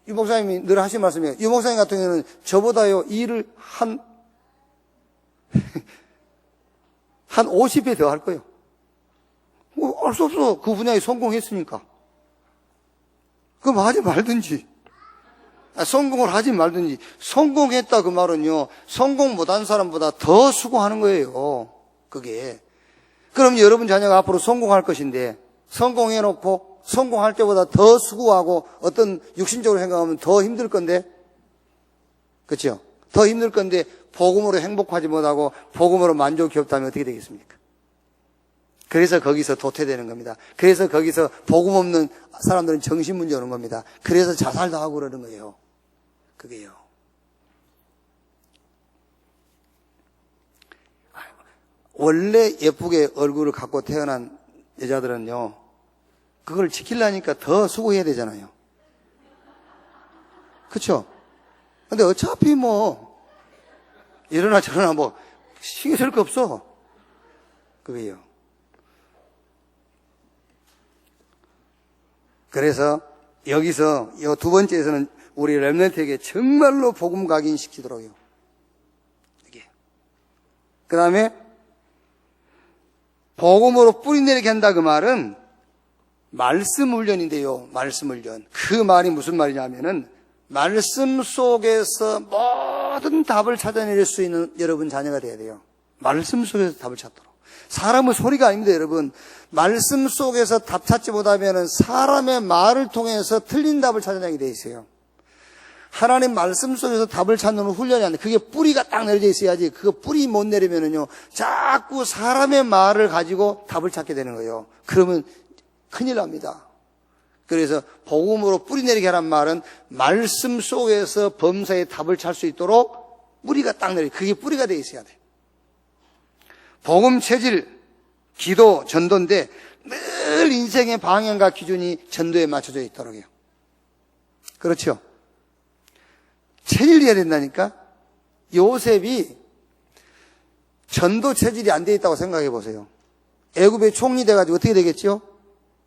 유 목사님이 늘 하신 말씀이에요. 유 목사님 같은 경우는 저보다요, 일을 한 50배 더 할 거예요. 알 수 없어. 그 분야에 성공했으니까. 그럼 하지 말든지. 성공을 하지 말든지. 성공했다 그 말은요, 성공 못한 사람보다 더 수고하는 거예요. 그게. 그럼 여러분 자녀가 앞으로 성공할 것인데, 성공해놓고 성공할 때보다 더 수고하고 어떤 육신적으로 생각하면 더 힘들 건데, 그렇죠? 더 힘들 건데 복음으로 행복하지 못하고 복음으로 만족이 없다면 어떻게 되겠습니까? 그래서 거기서 도태되는 겁니다. 그래서 거기서 복음 없는 사람들은 정신문제 오는 겁니다. 그래서 자살도 하고 그러는 거예요. 그게요. 원래 예쁘게 얼굴을 갖고 태어난 여자들은요, 그걸 지키려니까 더 수고해야 되잖아요. 그렇죠? 근데 어차피 뭐 이러나 저러나 뭐 신경 쓸 거 없어. 그게요. 그래서 여기서 이 두 번째에서는 우리 렘넌트에게 정말로 복음 각인시키도록요. 이게. 그 다음에 복음으로 뿌리내리게 한다 그 말은 말씀 훈련인데요. 말씀 훈련. 그 말이 무슨 말이냐면은 말씀 속에서 모든 답을 찾아낼 수 있는 여러분 자녀가 돼야 돼요. 말씀 속에서 답을 찾도록. 사람의 소리가 아닙니다, 여러분. 말씀 속에서 답 찾지 못하면 사람의 말을 통해서 틀린 답을 찾아내게 돼 있어요. 하나님 말씀 속에서 답을 찾는 훈련이 아니라 그게 뿌리가 딱 내려져 있어야지. 그거 뿌리 못 내리면은요, 자꾸 사람의 말을 가지고 답을 찾게 되는 거예요. 그러면 큰일 납니다. 그래서 복음으로 뿌리 내리게 하란 말은 말씀 속에서 범사의 답을 찾을 수 있도록 뿌리가 딱 내려. 그게 뿌리가 돼 있어야 돼. 복음 체질, 기도, 전도인데 늘 인생의 방향과 기준이 전도에 맞춰져 있도록 해요. 그렇죠? 체질이 해야 된다니까? 요셉이 전도 체질이 안 돼 있다고 생각해 보세요. 애굽의 총리 돼가지고 어떻게 되겠죠?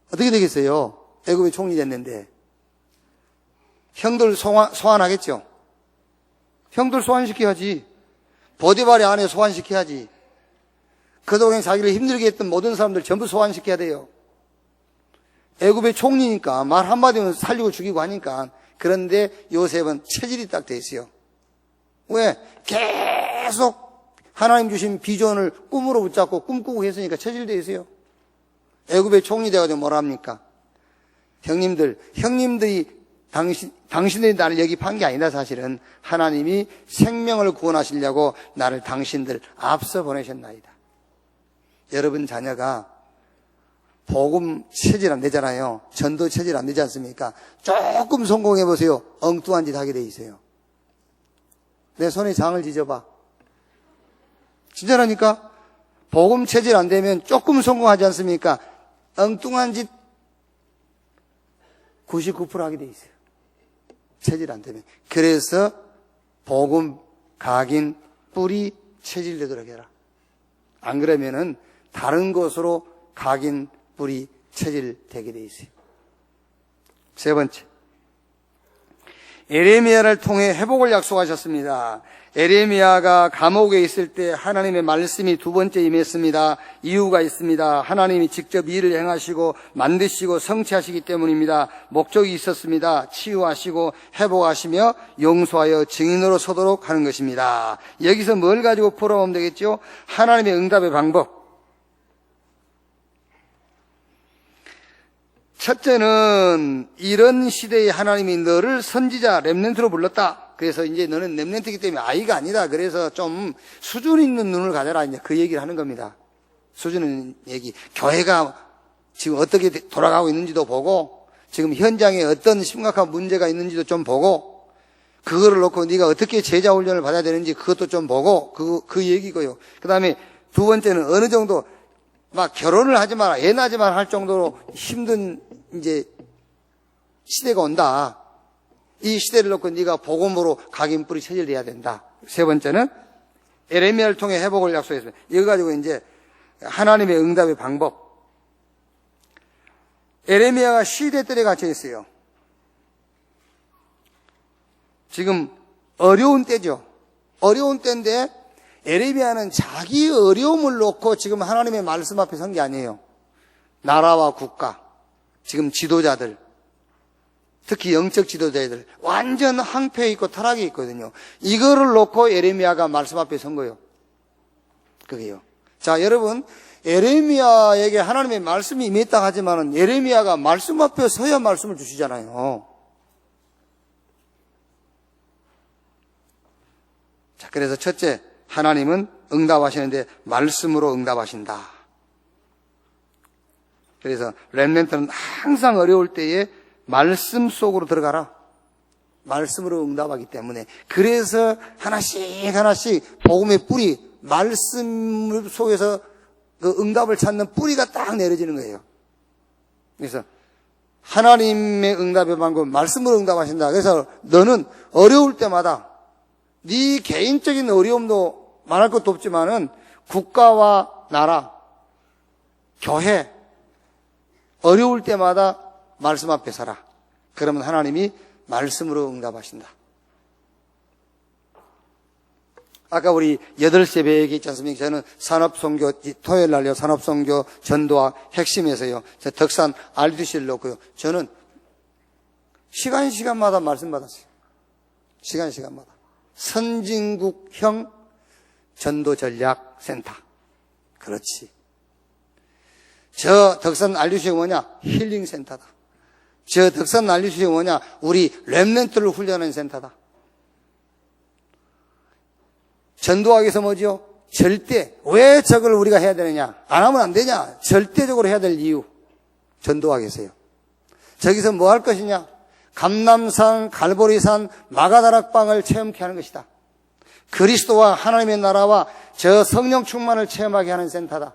어떻게 되겠어요? 애굽의 총리 됐는데 형들 소환하겠죠? 형들 소환시켜야지. 보디발의 아내 소환시켜야지. 그동안 자기를 힘들게 했던 모든 사람들 전부 소환시켜야 돼요. 애굽의 총리니까 말 한마디면 살리고 죽이고 하니까. 그런데 요셉은 체질이 딱 돼 있어요. 왜? 계속 하나님 주신 비전을 꿈으로 붙잡고 꿈꾸고 했으니까 체질돼 있어요. 애굽의 총리 돼가지고 뭐라 합니까? 형님들이 당신들이 나를 여기 판 게 아니다. 사실은 하나님이 생명을 구원하시려고 나를 당신들 앞서 보내셨나이다. 여러분 자녀가 복음 체질 안 되잖아요. 전도 체질 안 되지 않습니까? 조금 성공해 보세요. 엉뚱한 짓 하게 돼 있어요. 내 손에 장을 지져봐. 진짜라니까? 복음 체질 안 되면 조금 성공하지 않습니까? 엉뚱한 짓 99% 하게 돼 있어요. 체질 안 되면. 그래서 복음, 각인, 뿌리, 체질되도록 해라. 안 그러면은 다른 곳으로 각인 뿔이 체질되게 돼 있어요. 세 번째, 에레미야를 통해 회복을 약속하셨습니다. 에레미야가 감옥에 있을 때 하나님의 말씀이 두 번째 임했습니다. 이유가 있습니다. 하나님이 직접 일을 행하시고 만드시고 성취하시기 때문입니다. 목적이 있었습니다. 치유하시고 회복하시며 용서하여 증인으로 서도록 하는 것입니다. 여기서 뭘 가지고 풀어보면 되겠죠? 하나님의 응답의 방법. 첫째는 이런 시대에 하나님이 너를 선지자 렘넌트로 불렀다. 그래서 이제 너는 렘넌트이기 때문에 아이가 아니다. 그래서 좀 수준 있는 눈을 가져라. 이제 그 얘기를 하는 겁니다. 수준 있는 얘기. 교회가 지금 어떻게 돌아가고 있는지도 보고, 지금 현장에 어떤 심각한 문제가 있는지도 좀 보고, 그거를 놓고 네가 어떻게 제자 훈련을 받아야 되는지 그것도 좀 보고, 그 얘기고요. 그 다음에 두 번째는 어느 정도 막 결혼을 하지 마라, 애 낳지 마라 할 정도로 힘든 이제 시대가 온다. 이 시대를 놓고 네가 복음으로 각인뿔이 체질돼야 된다. 세 번째는 에레미야를 통해 회복을 약속했습니다. 이거 가지고 이제 하나님의 응답의 방법. 에레미야가 시대들에 갇혀 있어요. 지금 어려운 때죠. 어려운 때인데 에레미야는 자기 어려움을 놓고 지금 하나님의 말씀 앞에 선 게 아니에요. 나라와 국가, 지금 지도자들, 특히 영적 지도자들 완전 황폐해 있고 타락해 있거든요. 이거를 놓고 에레미야가 말씀 앞에 선 거예요. 그게요. 자, 여러분, 에레미야에게 하나님의 말씀이 임했다 하지만은 에레미야가 말씀 앞에 서야 말씀을 주시잖아요. 자, 그래서 첫째, 하나님은 응답하시는데 말씀으로 응답하신다. 그래서 렘넌트는 항상 어려울 때에 말씀 속으로 들어가라. 말씀으로 응답하기 때문에. 그래서 하나씩 복음의 뿌리, 말씀 속에서 그 응답을 찾는 뿌리가 딱 내려지는 거예요. 그래서 하나님의 응답의 방법, 말씀으로 응답하신다. 그래서 너는 어려울 때마다 네 개인적인 어려움도 말할 것도 없지만은 국가와 나라, 교회, 어려울 때마다 말씀 앞에 서라. 그러면 하나님이 말씀으로 응답하신다. 아까 우리 8시 예배 얘기했지 않습니까? 저는 산업선교, 토요일 날요, 산업선교 전도와 핵심에서요, 덕산 RDC를 놓고요, 저는 시간마다 말씀 받았어요. 시간마다. 선진국형 전도전략센터. 그렇지. 저 덕산 RDC가 뭐냐? 힐링센터다. 저 덕산 RDC가 뭐냐? 우리 렘넌트를 훈련하는 센터다. 전도하기 위해서 뭐죠? 절대. 왜 저걸 우리가 해야 되느냐? 안 하면 안 되냐? 절대적으로 해야 될 이유. 전도하기 위해서요. 저기서 뭐 할 것이냐? 감람산, 갈보리산, 마가다락방을 체험케 하는 것이다. 그리스도와 하나님의 나라와 저 성령 충만을 체험하게 하는 센터다.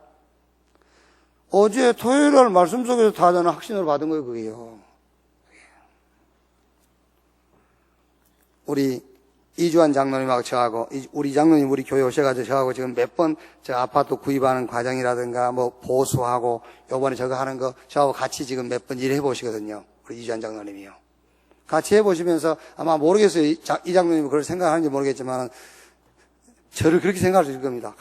어제 토요일날 말씀 속에서 다 저는 확신을 받은 거예요, 그게요. 우리 이주환 장로님하고 저하고, 우리 장로님 우리 교회 오셔가지고 저하고 지금 몇 번 저 아파트 구입하는 과정이라든가 뭐 보수하고 요번에 저거 하는 거 저하고 같이 지금 몇 번 일해 보시거든요. 우리 이주환 장로님이요. 같이 해보시면서 아마 모르겠어요. 이 장로님이 그걸 생각하는지 모르겠지만 저를 그렇게 생각할 수 있을 겁니다.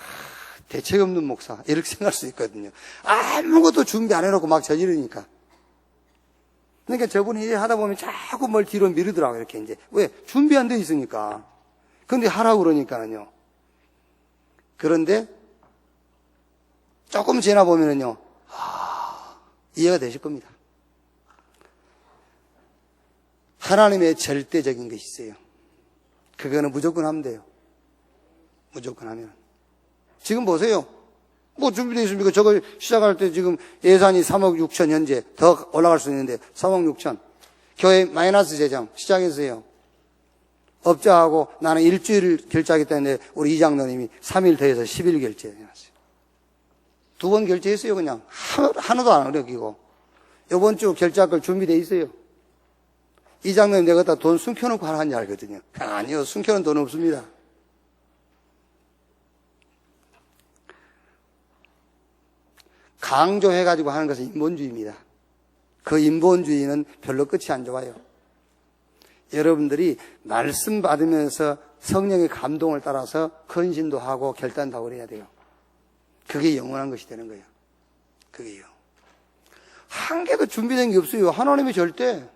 대책 없는 목사. 이렇게 생각할 수 있거든요. 아무것도 준비 안 해놓고 막 저지르니까. 그러니까 저분이 이제 하다 보면 자꾸 뭘 뒤로 미루더라고요. 이렇게 이제. 왜? 준비 안 돼 있으니까. 근데 하라고 그러니까요. 그런데 조금 지나 보면은요. 이해가 되실 겁니다. 하나님의 절대적인 것이 있어요. 그거는 무조건 하면 돼요. 무조건 하면. 지금 보세요. 뭐 준비되어 있습니까? 저걸 시작할 때 지금 예산이 3억 6천 현재 더 올라갈 수 있는데 3억 6천. 교회 마이너스 재정 시작했어요. 업자하고 나는 일주일 결제하기 때문에 우리 이장로님이 3일 더해서 10일 결제해놨어요. 2번 결제했어요. 그냥 하나도 안 어려기고. 이번 주 결제할 걸 준비되어 있어요. 이장로님 내가 갖다 돈 숨겨놓고 하라는 줄 알거든요. 아니요. 숨겨놓은 돈 없습니다. 강조해가지고 하는 것은 인본주의입니다. 그 인본주의는 별로 끝이 안 좋아요. 여러분들이 말씀 받으면서 성령의 감동을 따라서 헌신도 하고 결단도 하고 그래야 돼요. 그게 영원한 것이 되는 거예요. 그게요. 한 개도 준비된 게 없어요. 하나님이 절대.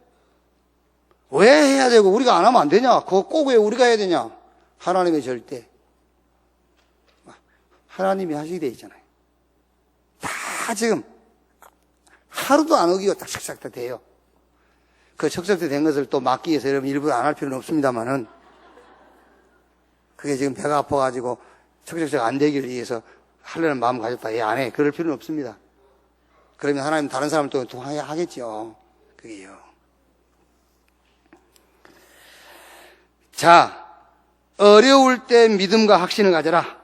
왜 해야 되고 우리가 안 하면 안 되냐? 그거 꼭 왜 우리가 해야 되냐? 하나님의 절대. 하나님이 하시게 돼 있잖아요. 다 지금 하루도 안 어기고 딱착착 다 돼요. 그 척척대 된 것을 또 막기 위해서 여러분 일부러 안 할 필요는 없습니다만은 그게 지금 배가 아파가지고 척척척 안 되기를 위해서 하려는 마음 가졌다. 예, 안 해. 그럴 필요는 없습니다. 그러면 하나님 다른 사람을 또 하겠죠. 그게요. 자, 어려울 때 믿음과 확신을 가져라.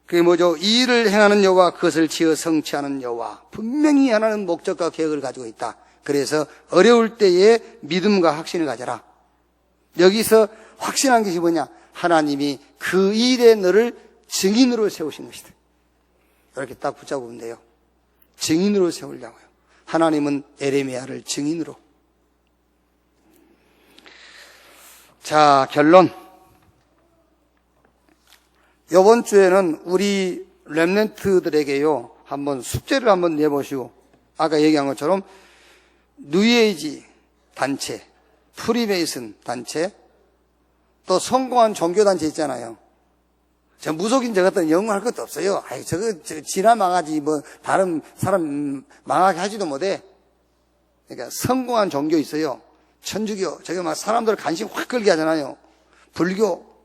그게 뭐죠? 이 일을 행하는 여호와 그것을 지어 성취하는 여호와. 분명히 하나는 목적과 계획을 가지고 있다. 그래서 어려울 때에 믿음과 확신을 가져라. 여기서 확신한 것이 뭐냐? 하나님이 그 일에 너를 증인으로 세우신 것이다. 이렇게 딱 붙잡으면 돼요. 증인으로 세우려고요. 하나님은 에레미야를 증인으로. 자, 결론. 이번 주에는 우리 렘넌트들에게요, 한번 숙제를 한번 내보시고, 아까 얘기한 것처럼 뉴에이지 단체, 프리메이슨 단체, 또 성공한 종교단체 있잖아요. 저 무속인 저 같은 영어할 것도 없어요. 아이, 저거 지나 망하지, 뭐, 다른 사람 망하게 하지도 못해. 그러니까 성공한 종교 있어요. 천주교, 저게 막 사람들 관심 확 끌게 하잖아요. 불교,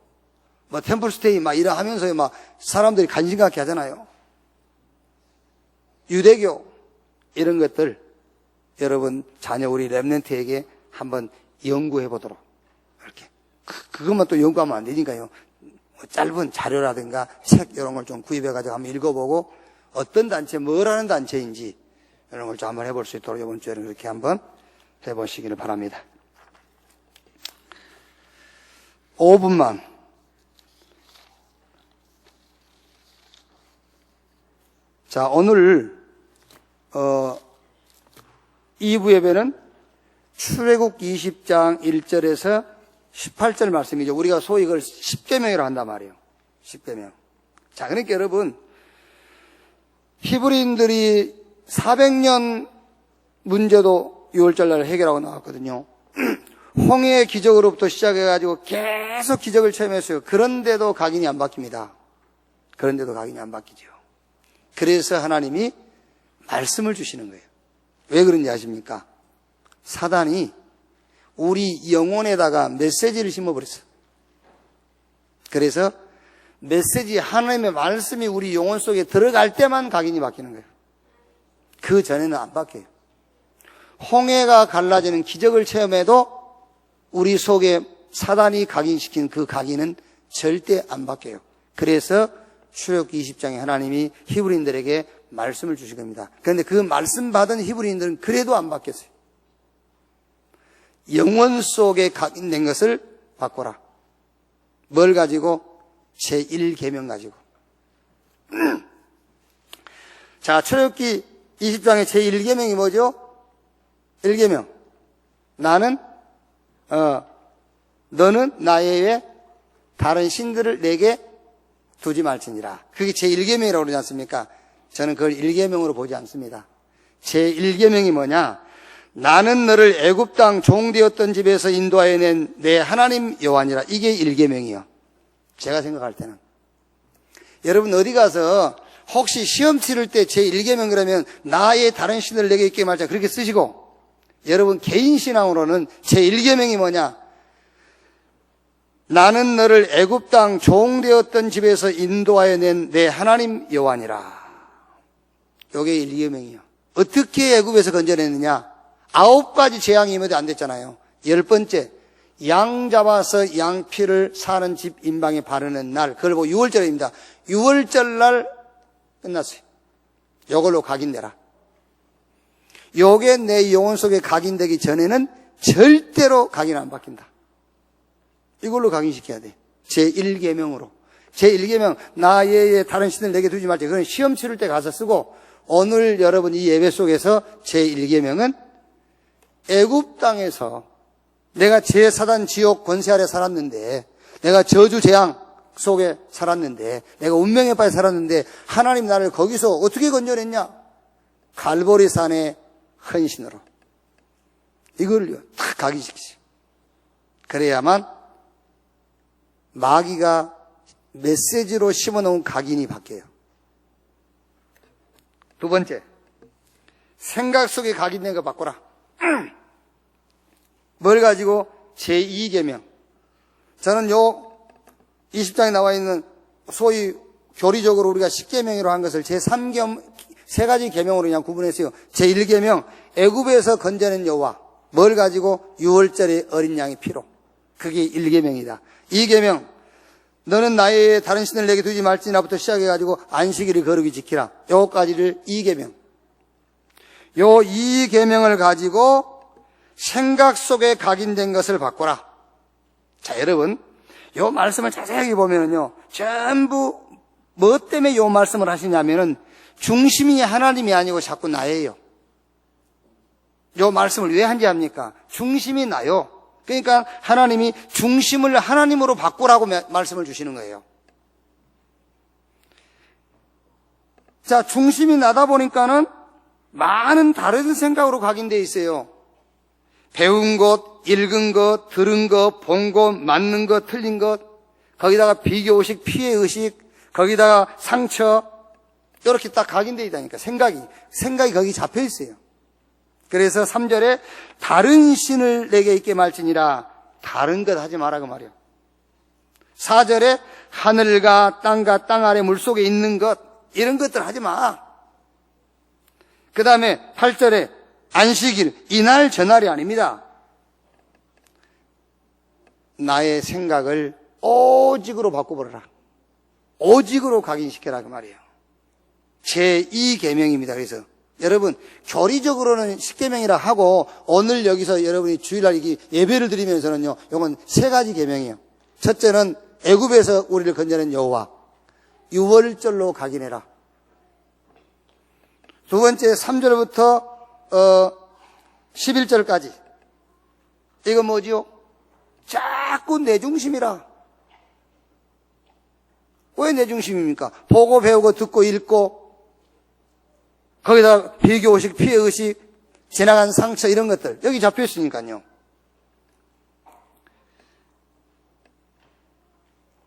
뭐, 템플스테이 막 이러 하면서 막 사람들이 관심 갖게 하잖아요. 유대교, 이런 것들, 여러분, 자녀 우리 렘넌트에게 한번 연구해 보도록. 이렇게. 그것만 또 연구하면 안 되니까요. 뭐 짧은 자료라든가 책 이런 걸 좀 구입해가지고 한번 읽어보고 어떤 단체, 뭘 하는 단체인지 이런 걸 좀 한번 해볼 수 있도록 이번 주에는 그렇게 한번 해보시기를 바랍니다. 5분만. 자, 오늘 2부 예배는 출애굽 20장 1절에서 18절 말씀이죠. 우리가 소위 이걸 10계명이라고 한단 말이에요. 10계명. 자, 그러니까 여러분, 히브리인들이 400년 문제도 6월절 날 해결하고 나왔거든요. 홍해의 기적으로부터 시작해가지고 계속 기적을 체험했어요. 그런데도 각인이 안 바뀝니다. 그런데도 각인이 안 바뀌죠. 그래서 하나님이 말씀을 주시는 거예요. 왜 그런지 아십니까? 사단이 우리 영혼에다가 메시지를 심어버렸어요. 그래서 메시지, 하나님의 말씀이 우리 영혼 속에 들어갈 때만 각인이 바뀌는 거예요. 그 전에는 안 바뀌어요. 홍해가 갈라지는 기적을 체험해도 우리 속에 사단이 각인시킨 그 각인은 절대 안 바뀌어요. 그래서 출애굽 20장에 하나님이 히브리인들에게 말씀을 주신 겁니다. 그런데 그 말씀 받은 히브리인들은 그래도 안 바뀌었어요. 영혼 속에 각인된 것을 바꿔라. 뭘 가지고? 제1계명 가지고. 자, 출애굽기 20장의 제1계명이 뭐죠? 1계명. 나는 너는 나의 외에 다른 신들을 내게 두지 말지니라. 그게 제1계명이라고 그러지 않습니까? 저는 그걸 1계명으로 보지 않습니다. 제1계명이 뭐냐? 나는 너를 애굽 땅 종되었던 집에서 인도하여 낸 내 하나님 여호와니라. 이게 1계명이요. 제가 생각할 때는. 여러분 어디 가서 혹시 시험 치를 때 제1계명 그러면 나의 다른 신을 내게 있게 말자 그렇게 쓰시고, 여러분 개인 신앙으로는 제1계명이 뭐냐? 나는 너를 애굽 땅 종되었던 집에서 인도하여 낸 내 하나님 여호와니라. 이게 1계명이요. 어떻게 애굽에서 건져냈느냐? 9가지 재앙이 임해도 안 됐잖아요. 10번째, 양 잡아서 양 피를 사는 집 인방에 바르는 날, 그걸 보고 6월절입니다. 6월절 날 끝났어요. 이걸로 각인되라. 요게 내 영혼 속에 각인되기 전에는 절대로 각인 안 바뀐다. 이걸로 각인시켜야 돼. 제1계명으로. 제1계명, 나의 다른 신을 내게 두지 말자. 그건 시험 치를 때 가서 쓰고, 오늘 여러분 이 예배 속에서 제1계명은 애굽 땅에서 내가 제사단 지옥 권세 아래 살았는데, 내가 저주 재앙 속에 살았는데, 내가 운명에 빠져 살았는데 하나님 나를 거기서 어떻게 건져냈냐? 갈보리 산의 헌신으로. 이걸요 딱 각인시키죠. 그래야만 마귀가 메시지로 심어놓은 각인이 바뀌어요. 두 번째, 생각 속에 각인된 거 바꿔라. 뭘 가지고? 제2계명. 저는 요 20장에 나와 있는 소위 교리적으로 우리가 10계명으로 한 것을 제3계명, 세 가지 계명으로 그냥 구분했어요. 제1계명, 애굽에서 건져낸 여호와. 뭘 가지고? 6월절의 어린 양의 피로. 그게 1계명이다. 2계명, 너는 나의 다른 신을 내게 두지 말지나부터 시작해가지고 안식일을 거룩히 지키라. 요것까지를 2계명. 요 2계명을 가지고 생각 속에 각인된 것을 바꿔라. 자, 여러분, 요 말씀을 자세하게 보면은요, 전부 뭐 때문에 요 말씀을 하시냐면은 중심이 하나님이 아니고 자꾸 나예요. 요 말씀을 왜 한지 압니까? 중심이 나요. 그러니까 하나님이 중심을 하나님으로 바꾸라고 말씀을 주시는 거예요. 자, 중심이 나다 보니까는 많은 다른 생각으로 각인되어 있어요. 배운 것, 읽은 것, 들은 것, 본 것, 맞는 것, 틀린 것, 거기다가 비교의식, 피해의식, 거기다가 상처, 이렇게 딱 각인되어 있다니까. 생각이 거기 잡혀 있어요. 그래서 3절에 다른 신을 내게 있게 말지니라. 다른 것 하지 마라 그 말이에요. 4절에 하늘과 땅과 땅 아래 물속에 있는 것, 이런 것들 하지 마. 그 다음에 8절에 안식일, 이날 저날이 아닙니다. 나의 생각을 오직으로 바꿔버려라. 오직으로 각인시켜라 그 말이에요. 제2계명입니다. 그래서 여러분, 교리적으로는 10계명이라 하고 오늘 여기서 여러분이 주일날 예배를 드리면서는요, 이건 세 가지 계명이에요. 첫째는 애굽에서 우리를 건져낸 여호와, 6월절로 각인해라. 두 번째 3절부터 11절까지. 이거 뭐지요? 자꾸 내 중심이라. 왜 내 중심입니까? 보고 배우고 듣고 읽고 거기다 비교의식, 피해의식, 지나간 상처 이런 것들 여기 잡혀 있으니까요.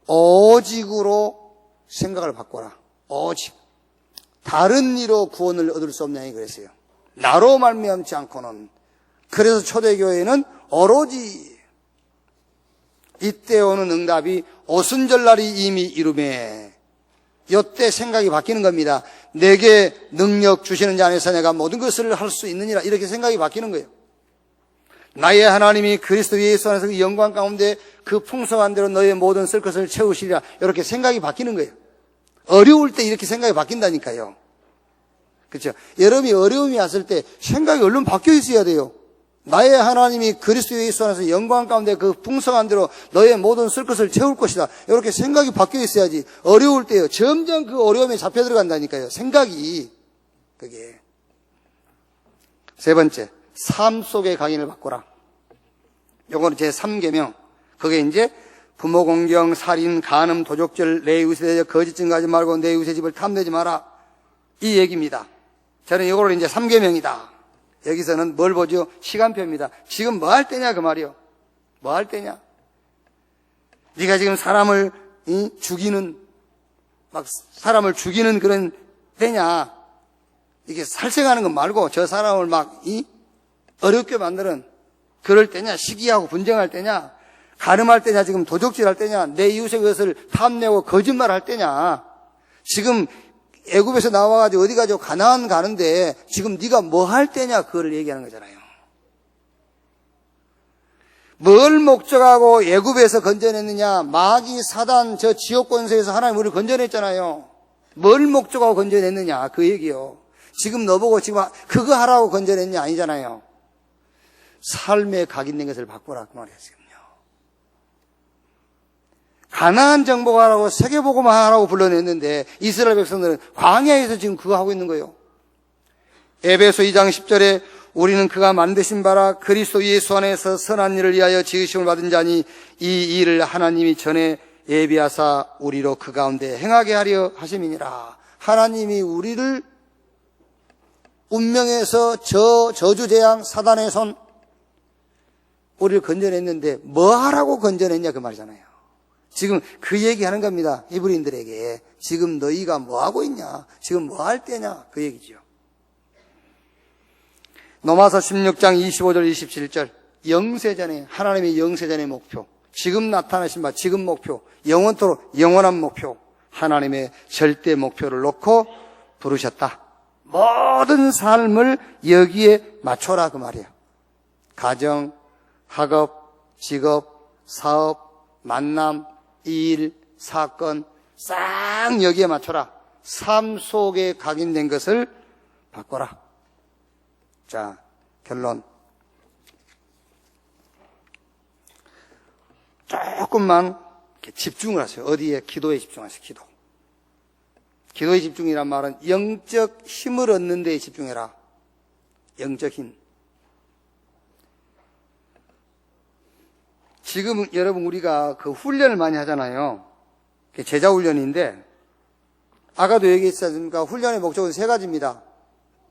오직으로 생각을 바꿔라. 오직. 다른 이로 구원을 얻을 수 없냐니 그랬어요. 나로 말미암지 않고는. 그래서 초대교회는 오로지 이때 오는 응답이 오순절날이 이미 이루매. 이때 생각이 바뀌는 겁니다. 내게 능력 주시는 자 안에서 내가 모든 것을 할 수 있느니라. 이렇게 생각이 바뀌는 거예요. 나의 하나님이 그리스도 예수 안에서 그 영광 가운데 그 풍성한 대로 너의 모든 쓸 것을 채우시리라. 이렇게 생각이 바뀌는 거예요. 어려울 때 이렇게 생각이 바뀐다니까요. 그렇죠? 여러분이 어려움이 왔을 때 생각이 얼른 바뀌어 있어야 돼요. 나의 하나님이 그리스도 예수 안에서 영광 가운데 그 풍성한 대로 너의 모든 쓸 것을 채울 것이다. 이렇게 생각이 바뀌어 있어야지. 어려울 때요. 점점 그 어려움에 잡혀 들어간다니까요. 생각이. 그게. 세 번째, 삶 속의 각인을 바꾸라. 요거는 제 3계명. 그게 이제 부모 공경, 살인, 간음, 도적질, 내 이웃에 대해 거짓 증거하지 말고 내 이웃의 집을 탐내지 마라. 이 얘기입니다. 저는 이거를 이제 3계명이다. 여기서는 뭘 보죠? 시간표입니다. 지금 뭐 할 때냐 그 말이요. 뭐 할 때냐? 네가 지금 사람을 죽이는 막 사람을 죽이는 그런 때냐? 이게 살생하는 것 말고 저 사람을 막 어렵게 만드는 그럴 때냐? 시기하고 분쟁할 때냐? 가늠할 때냐? 지금 도적질할 때냐? 내 이웃의 것을 탐내고 거짓말할 때냐? 지금 애굽에서 나와가지고 어디 가지고 가나안 가는데 지금 네가 뭐 할 때냐? 그걸 얘기하는 거잖아요. 뭘 목적하고 애굽에서 건져냈느냐? 마귀, 사단, 저 지옥 권세에서 하나님 우리를 건져냈잖아요. 뭘 목적하고 건져냈느냐? 그 얘기요. 지금 너보고 지금 그거 하라고 건져냈냐? 아니잖아요. 삶에 각인된 것을 바꾸라 그 말이에요. 지금요. 가나안 정복하라고 세계복음만 하라고 불러냈는데 이스라엘 백성들은 광야에서 지금 그거 하고 있는 거예요. 에베소 2장 10절에 우리는 그가 만드신 바라 그리스도 예수 안에서 선한 일을 위하여 지으심을 받은 자니 이 일을 하나님이 전에 예비하사 우리로 그 가운데 행하게 하려 하심이니라. 하나님이 우리를 운명에서 저주재앙 사단의 손 우리를 건져냈는데 뭐 하라고 건져냈냐 그 말이잖아요. 지금 그 얘기하는 겁니다. 히브리인들에게. 지금 너희가 뭐 하고 있냐, 지금 뭐 할 때냐 그 얘기죠. 로마서 16장 25절 27절 영세전에 하나님의 영세전의 목표, 지금 나타나신 바 지금 목표, 영원토록 영원한 목표, 하나님의 절대 목표를 놓고 부르셨다. 모든 삶을 여기에 맞춰라 그 말이에요. 가정, 학업, 직업, 사업, 만남, 일, 사건 싹 여기에 맞춰라. 삶 속에 각인된 것을 바꿔라. 자, 결론. 조금만 집중을 하세요. 어디에? 기도에 집중하세요. 기도. 기도에 집중이란 말은 영적 힘을 얻는 데에 집중해라. 영적 힘. 지금 여러분 우리가 그 훈련을 많이 하잖아요. 제자 훈련인데 아까도 얘기했지 않습니까? 훈련의 목적은 세 가지입니다.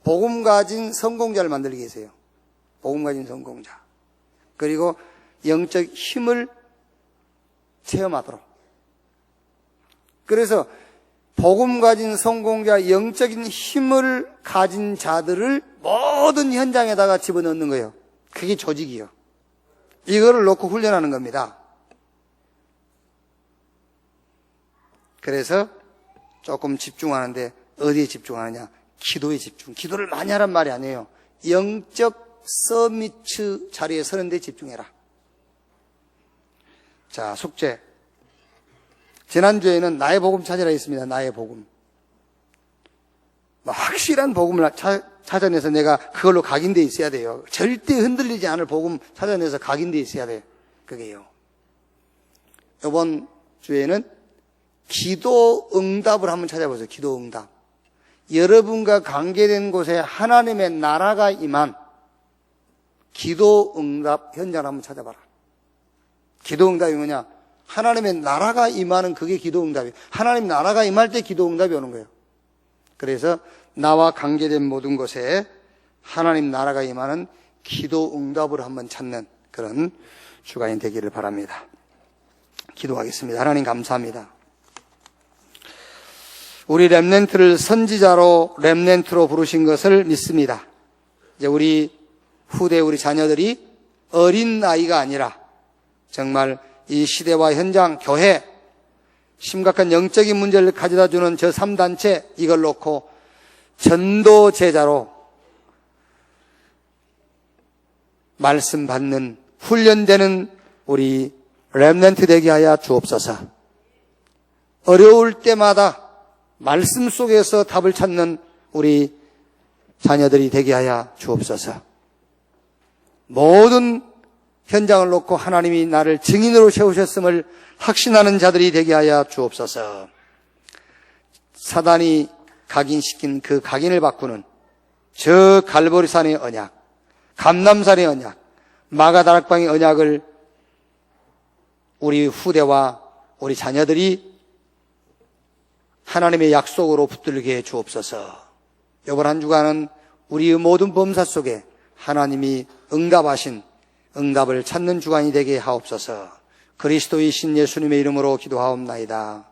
복음 가진 성공자를 만들기 위해서요. 복음 가진 성공자. 그리고 영적 힘을 체험하도록. 그래서 복음 가진 성공자, 영적인 힘을 가진 자들을 모든 현장에다가 집어넣는 거예요. 그게 조직이요. 이거를 놓고 훈련하는 겁니다. 그래서 조금 집중하는데 어디에 집중하느냐? 기도에 집중. 기도를 많이 하란 말이 아니에요. 영적 서미트 자리에 서는 데 집중해라. 자, 숙제. 지난주에는 나의 복음 찾으라 했습니다. 나의 복음. 확실한 복음을 찾아내서 내가 그걸로 각인되어 있어야 돼요. 절대 흔들리지 않을 복음 찾아내서 각인되어 있어야 돼요. 그게요. 이번 주에는 기도 응답을 한번 찾아보세요. 기도 응답. 여러분과 관계된 곳에 하나님의 나라가 임한 기도 응답 현장을 한번 찾아봐라. 기도 응답이 뭐냐? 하나님의 나라가 임하는 그게 기도 응답이에요. 하나님 나라가 임할 때 기도 응답이 오는 거예요. 그래서 나와 관계된 모든 곳에 하나님 나라가 임하는 기도 응답을 한번 찾는 그런 주간이 되기를 바랍니다. 기도하겠습니다. 하나님 감사합니다. 우리 렘넌트를 선지자로 렘넌트로 부르신 것을 믿습니다. 이제 우리 후대 우리 자녀들이 어린 아이가 아니라 정말 이 시대와 현장, 교회, 심각한 영적인 문제를 가져다 주는 저 3단체 이걸 놓고 전도 제자로 말씀 받는 훈련되는 우리 렘넌트 되게 하여 주옵소서. 어려울 때마다 말씀 속에서 답을 찾는 우리 자녀들이 되게 하여 주옵소서. 모든 현장을 놓고 하나님이 나를 증인으로 세우셨음을 확신하는 자들이 되게 하여 주옵소서. 사단이 각인시킨 그 각인을 바꾸는 저 갈보리산의 언약, 감람산의 언약, 마가다락방의 언약을 우리 후대와 우리 자녀들이 하나님의 약속으로 붙들게 해 주옵소서. 이번 한 주간은 우리의 모든 범사 속에 하나님이 응답하신 응답을 찾는 주간이 되게 하옵소서. 그리스도의 신 예수님의 이름으로 기도하옵나이다.